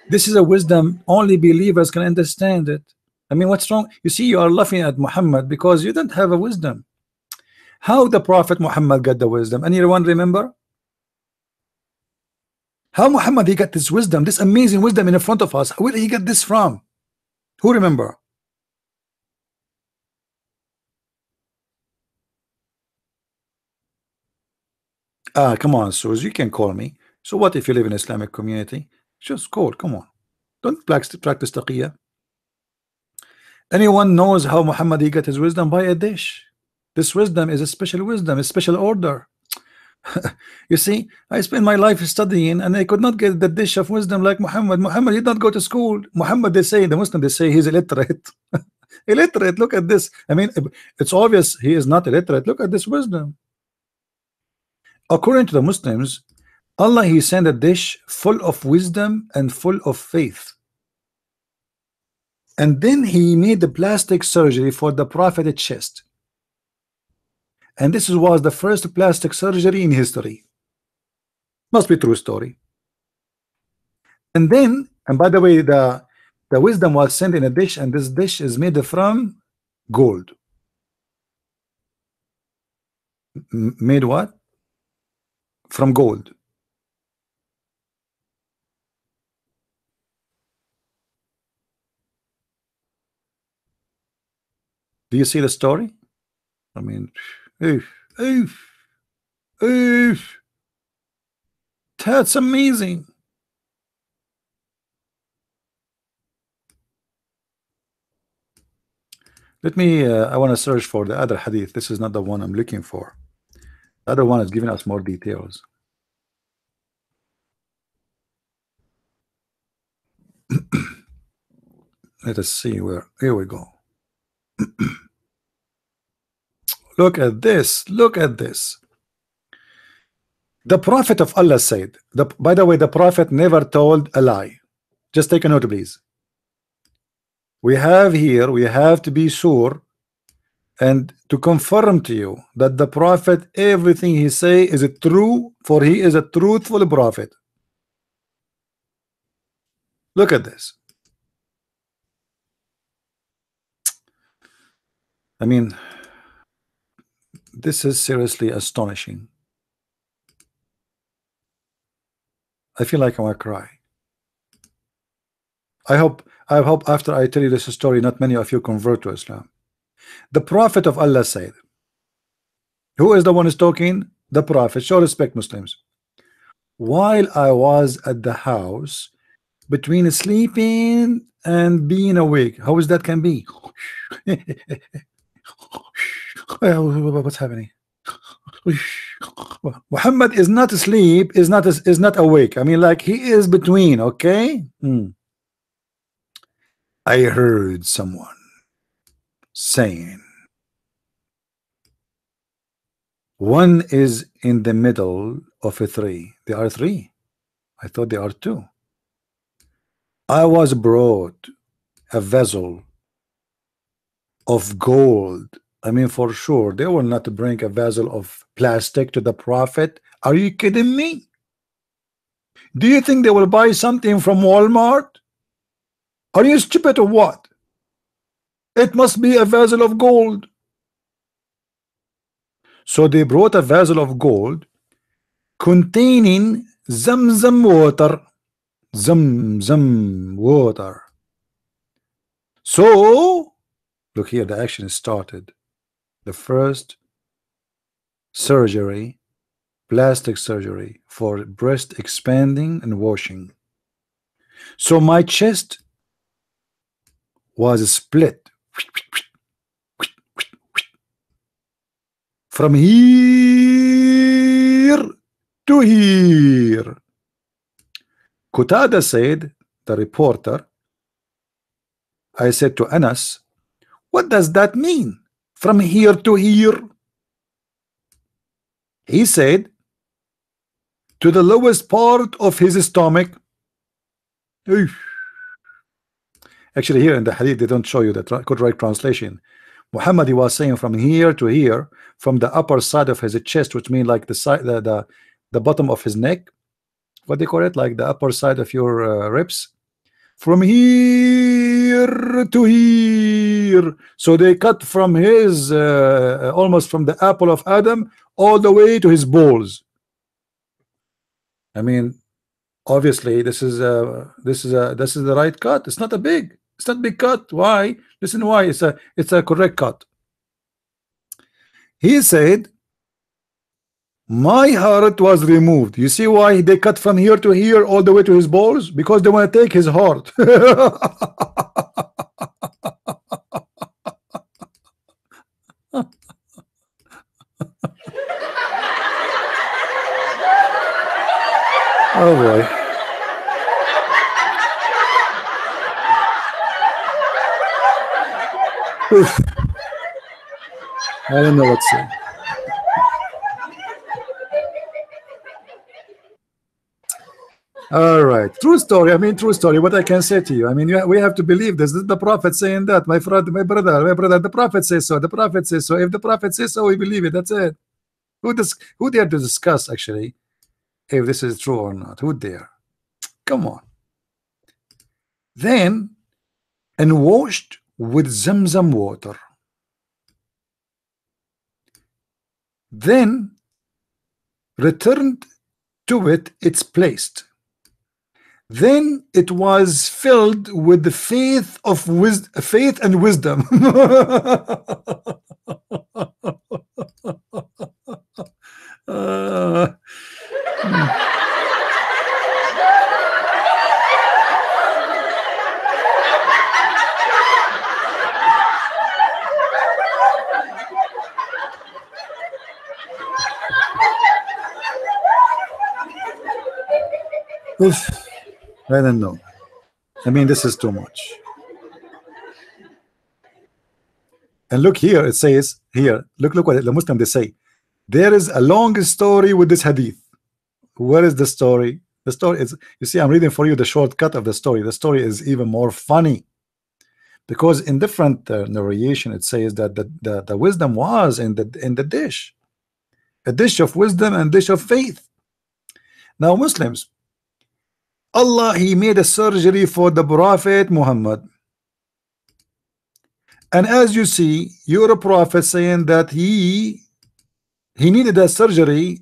This is a wisdom only believers can understand it. I mean, what's wrong? You see, you are laughing at Muhammad because you don't have a wisdom. How the Prophet Muhammad got the wisdom? Anyone remember? How Muhammad he got this wisdom, this amazing wisdom in front of us? Where did he get this from? Who remember? Come on, Suze, you can call me. So what if you live in Islamic community? Just call, come on. Don't practice taqiyya. Anyone knows how Muhammad he got his wisdom? By a dish. This wisdom is a special wisdom, a special order. You see, I spent my life studying and I could not get the dish of wisdom like Muhammad. Muhammad did not go to school. Muhammad, they say, the Muslim, they say he's illiterate. Illiterate, look at this. I mean, it's obvious he is not illiterate. Look at this wisdom. According to the Muslims, Allah he sent a dish full of wisdom and full of faith. And then he made the plastic surgery for the Prophet's chest. And this was the first plastic surgery in history. Must be true story. And then, and by the way, the wisdom was sent in a dish, and this dish is made from gold. Made what? From gold. Do you see the story? I mean, that's amazing. Let me, I want to search for the other hadith. This is not the one I'm looking for. The other one is giving us more details. Let us see where. Here we go. Look at this. Look at this. The Prophet of Allah said, by the way, the Prophet never told a lie. Just take a note, please. We have here, we have to be sure and to confirm to you that the Prophet, everything he say is true, for he is a truthful Prophet. Look at this. I mean, this is seriously astonishing. I feel like I want to cry. I hope after I tell you this story, not many of you convert to Islam. The Prophet of Allah said, who is the one who's talking? The Prophet. Show respect, Muslims. While I was at the house, between sleeping and being awake, how is that can be? What's happening? Muhammad is not asleep, is not awake. I mean, like he is between. Okay. I heard someone saying one is in the middle of a three. There are three. I thought there are two. I was brought a vessel of gold. I mean, for sure, they will not bring a vessel of plastic to the prophet. Are you kidding me? Do you think they will buy something from Walmart? Are you stupid or what? It must be a vessel of gold. So they brought a vessel of gold containing Zamzam water. Zamzam water. So look here, the action started. The first surgery, plastic surgery for breast expanding and washing. So my chest was split from here to here. Qatada said, the reporter, I said to Anas, what does that mean? From here to here? He said, to the lowest part of his stomach. Actually, here in the hadith, they don't show you the correct translation. Muhammad, he was saying from here to here, from the upper side of his chest, which means like the side, the bottom of his neck. What they call it, like the upper side of your ribs. From here to here. So they cut from his almost from the apple of Adam all the way to his balls. I mean, obviously this is the right cut. It's not a big cut. Why? Listen, why? It's a correct cut. He said, my heart was removed. You see why they cut from here to here all the way to his balls? Because they want to take his heart. Oh boy. Oof. I don't know what to say. All right, true story. I mean, true story. What I can say to you, I mean, we have to believe this. This is the prophet saying that. My friend, my brother. The prophet says so. The prophet says so. If the prophet says so, we believe it. That's it. Who dare to discuss actually if this is true or not? Who dare? Come on. Then, and washed with Zamzam water. Then returned to it. It's placed. Then it was filled with the faith and wisdom. Oof. I don't know. I mean, this is too much. And look here, it says here, look what the Muslim they say. There is a long story with this hadith. What is the story? The story is, you see, I'm reading for you the shortcut of the story. The story is even more funny because in different narration it says that the wisdom was in the dish, a dish of wisdom and dish of faith. Now Muslims, Allah, he made a surgery for the Prophet Muhammad, and as you see, you're a prophet saying that he needed a surgery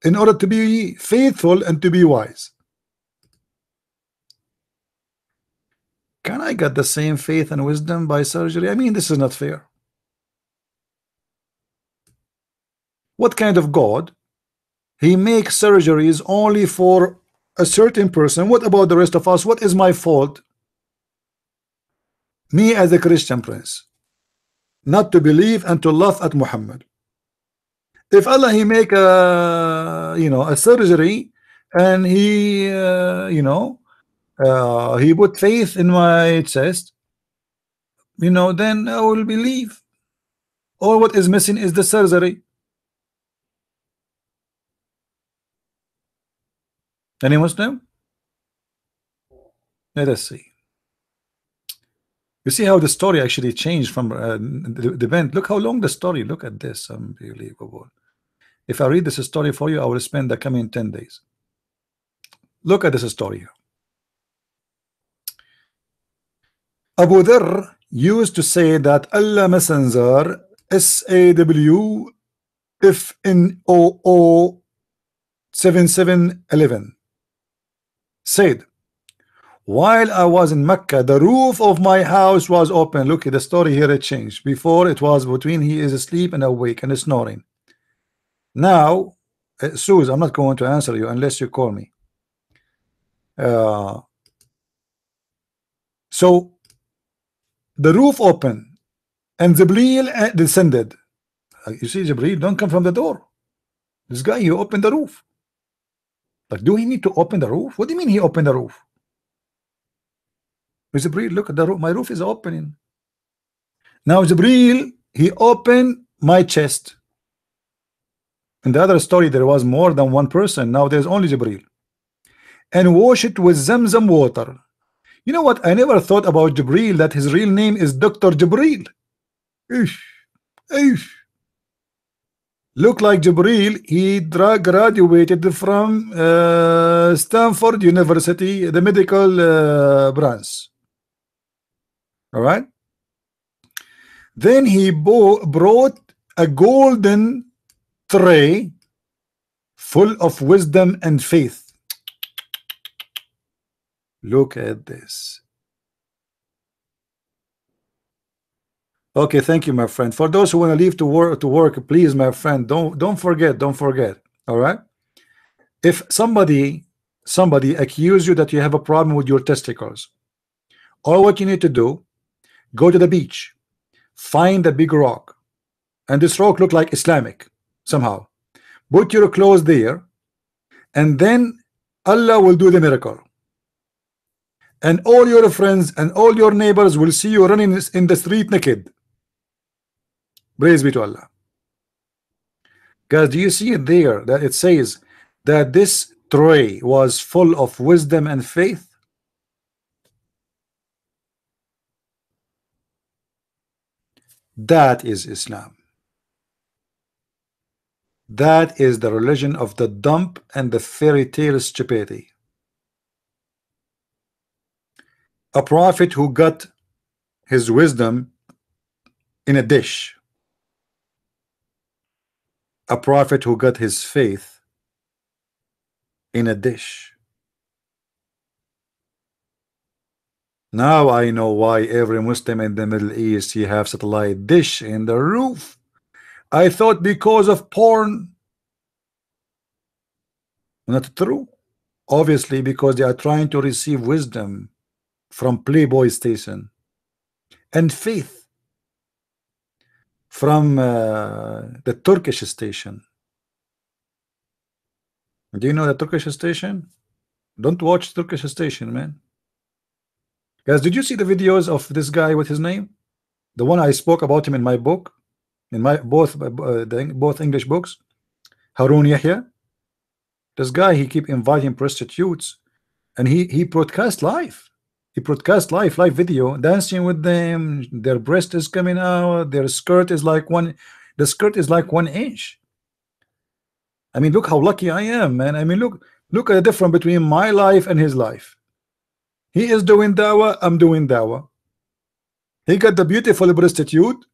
in order to be faithful and to be wise. Can I get the same faith and wisdom by surgery? I mean, this is not fair. What kind of God? He makes surgeries only for a certain person. What about the rest of us? What is my fault? Me as a Christian prince, not to believe and to laugh at Muhammad. If Allah he make a surgery and he he put faith in my chest, then I will believe. All what is missing is the surgery. Any Muslim? Let us see. You see how the story actually changed from the event. Look how long the story. Look at this. Unbelievable. If I read this story for you, I will spend the coming 10 days. Look at this story here. Abu Dharr used to say that Allah Messenger SAWFNOO 7711 said, while I was in Mecca, the roof of my house was open. Look at the story here, it changed. Before it was between he is asleep and awake and snoring. Now, Suze, I'm not going to answer you unless you call me. So the roof opened and Jibreel descended. You see, Jibreel don't come from the door. This guy, he opened the roof. Like, do he need to open the roof? What do you mean he opened the roof? Jibreel, look at the roof. My roof is opening. Now Jibreel, he opened my chest. In the other story, there was more than one person. Now there's only Jibreel. And wash it with Zamzam water. You know what? I never thought about Jibreel, that his real name is Dr. Jibreel. Look like Jibreel, he graduated from Stanford University, the medical branch. All right. Then he brought a golden tray full of wisdom and faith. Look at this. Okay, thank you, my friend. For those who want to leave to work, please, my friend, don't forget. All right. If somebody accuse you that you have a problem with your testicles, all what you need to do, go to the beach, find a big rock, and this rock look like Islamic somehow. Put your clothes there, and then Allah will do the miracle. And all your friends and all your neighbors will see you running in the street naked. Praise be to Allah. Guys, do you see it there that it says that this tray was full of wisdom and faith? That is Islam. That is the religion of the dump and the fairy tale stupidity. A prophet who got his wisdom in a dish. A prophet who got his faith in a dish. Now I know why every Muslim in the Middle East he have satellite dish in the roof. I thought because of porn. Not true. Obviously because they are trying to receive wisdom from Playboy station and faith from the Turkish station. Do you know the Turkish station? Don't watch Turkish station, man. Guys, did you see the videos of this guy with his name? The one I spoke about him in my book, in my both English books, Harun Yahya. This guy, he keep inviting prostitutes, and he broadcast live. He broadcast live video, dancing with them. Their breast is coming out. Their skirt is like the skirt is like 1 inch. I mean, look how lucky I am, man. I mean, look at the difference between my life and his life. He is doing dawah, I'm doing dawah. He got the beautiful prostitute.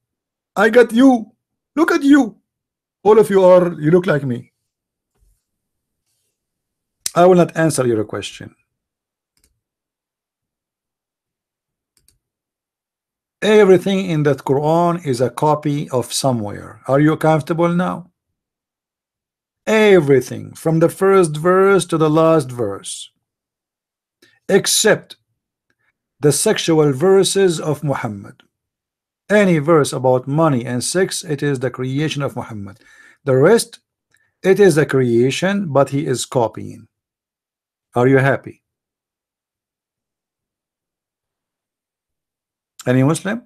I got you. Look at you. All of you look like me. I will not answer your question. Everything in that Quran is a copy of somewhere. Are you comfortable now? Everything from the first verse to the last verse, except the sexual verses of Muhammad. Any verse about money and sex, it is the creation of Muhammad. The rest, it is a creation, but he is copying. Are you happy? Any Muslim?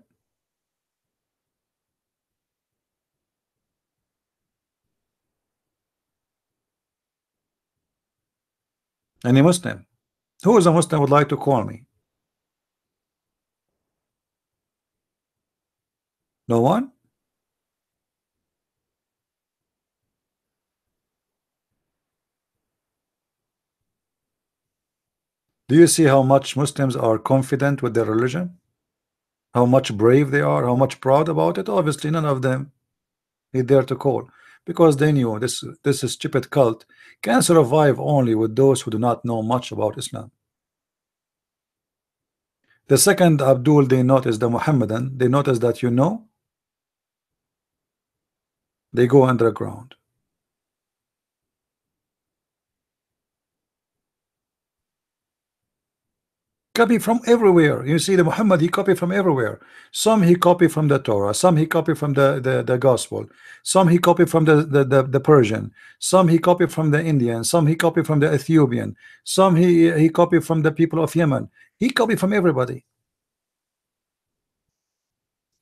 Any Muslim? Who is a Muslim would like to call me? No one? Do you see how much Muslims are confident with their religion? How much brave they are, how much proud about it? Obviously, none of them is there to call because they knew this stupid cult can survive only with those who do not know much about Islam. The second Abdul they notice the Muhammadan, they notice that they go underground. Copy from everywhere. You see the Muhammad, he copied from everywhere. Some he copied from the Torah, some he copied from the gospel, some he copied from the Persian, some he copied from the Indian, some he copied from the Ethiopian, some he copied from the people of Yemen. He copied from everybody.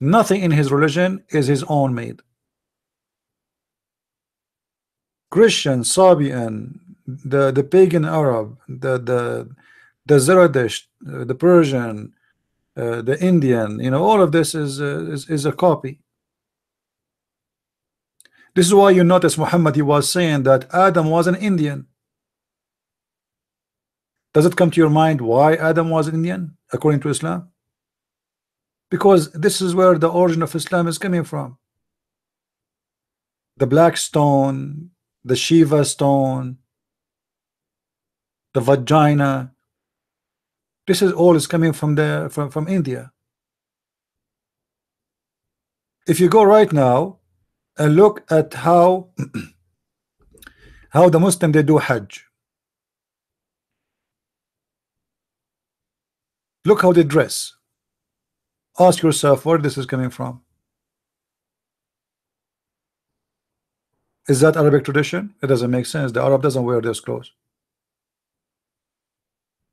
Nothing in his religion is his own made. Christian, Sabian, the pagan Arab, the Zoroastrian, the Persian, the Indian, all of this is a copy. This is why you notice Muhammad, he was saying that Adam was an Indian. Does it come to your mind why Adam was an Indian according to Islam? Because this is where the origin of Islam is coming from. The black stone, the Shiva stone, the vagina. This is all is coming from India. If you go right now and look at how the Muslim they do Hajj. Look how they dress. Ask yourself where this is coming from. Is that Arabic tradition? It doesn't make sense. The Arab doesn't wear those clothes.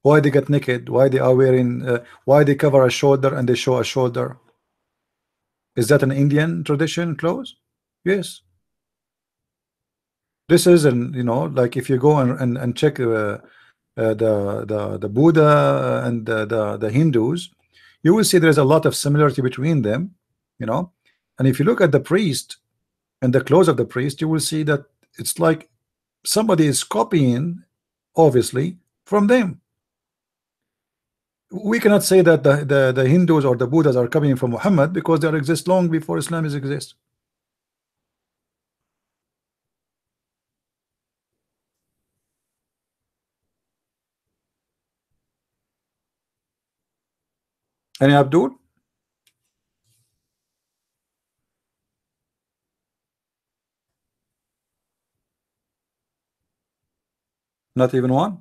Why they get naked? Why they are wearing? Why they cover a shoulder and they show a shoulder? Is that an Indian tradition clothes? Yes. This is like if you go and check the Buddha and the Hindus, you will see there's a lot of similarity between them, and if you look at the priest and the clothes of the priest, you will see that it's like somebody is copying obviously from them. We cannot say that the Hindus or the Buddhas are coming from Muhammad because they exist long before Islam exists. Any Abdul? Not even one.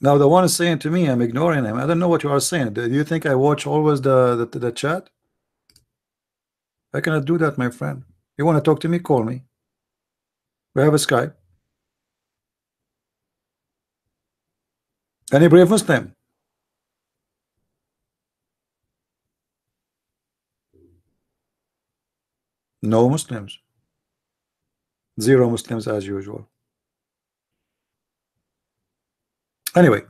Now the one is saying to me, I'm ignoring him. I don't know what you are saying. Do you think I watch always the chat? I cannot do that, my friend. You want to talk to me? Call me. We have a Skype. Any brave Muslim? No Muslims. Zero Muslims as usual. Anyway,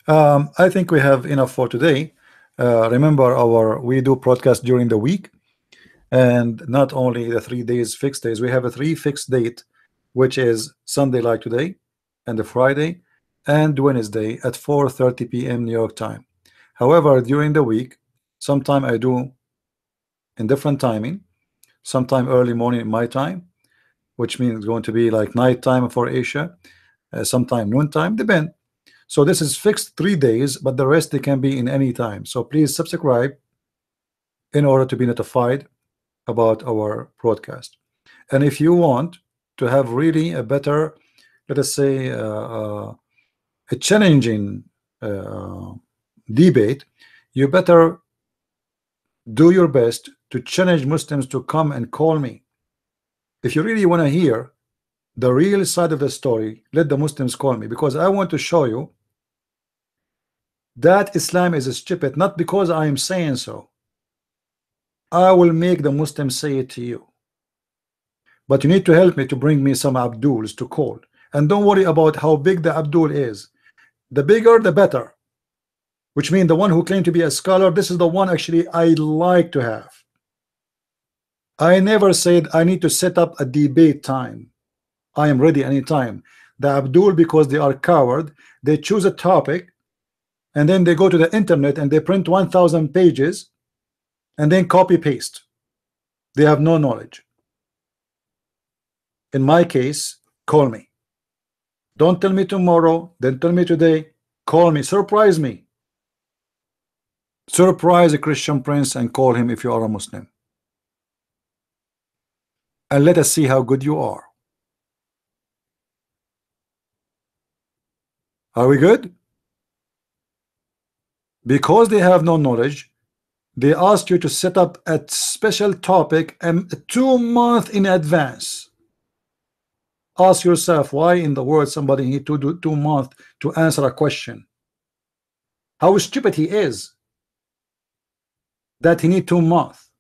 I think we have enough for today. Remember we do broadcast during the week, and not only the 3 days fixed days. We have a 3 fixed date, which is Sunday like today, and the Friday and Wednesday at 4:30 p.m. New York time. However, during the week, sometime I do in different timing, sometime early morning my time, which means it's going to be like night time for Asia, sometime noon time, depend. So this is fixed 3 days, but the rest they can be in any time. So please subscribe in order to be notified about our broadcast. And if you want to have really a better, let us say, a challenging debate, you better do your best to challenge Muslims to come and call me. If you really want to hear the real side of the story, let the Muslims call me, because I want to show you that Islam is stupid, not because I am saying so. I will make the Muslims say it to you. but you need to help me to bring me some Abduls to call. And don't worry about how big the Abdul is. The bigger the better, which means the one who claimed to be a scholar, this is the one actually I like to have. I never said I need to set up a debate time. I am ready anytime. The Abdul, because they are coward, they choose a topic and then they go to the internet and they print 1,000 pages and then copy paste. They have no knowledge. In my case, call me. Don't tell me tomorrow, then tell me today. Call me, surprise me. Surprise a Christian prince and call him if you are a Muslim. And let us see how good you are. Are we good? Because they have no knowledge, they ask you to set up a special topic 2 months in advance. Ask yourself, why in the world somebody need to do 2 months to answer a question? How stupid he is that he need 2 months.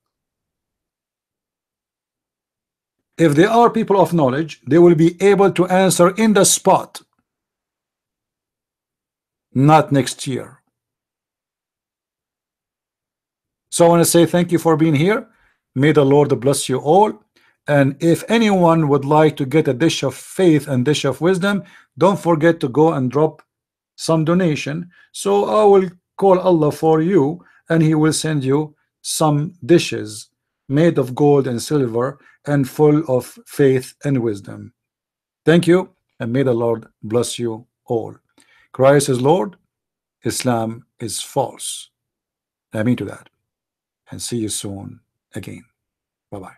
If they are people of knowledge, they will be able to answer in the spot, not next year. So I want to say thank you for being here. May the Lord bless you all. And if anyone would like to get a dish of faith and dish of wisdom, don't forget to go and drop some donation. So I will call Allah for you and he will send you some dishes made of gold and silver and full of faith and wisdom. Thank you, and may the Lord bless you all. Christ is Lord, Islam is false. I mean to that. And see you soon again. Bye-bye.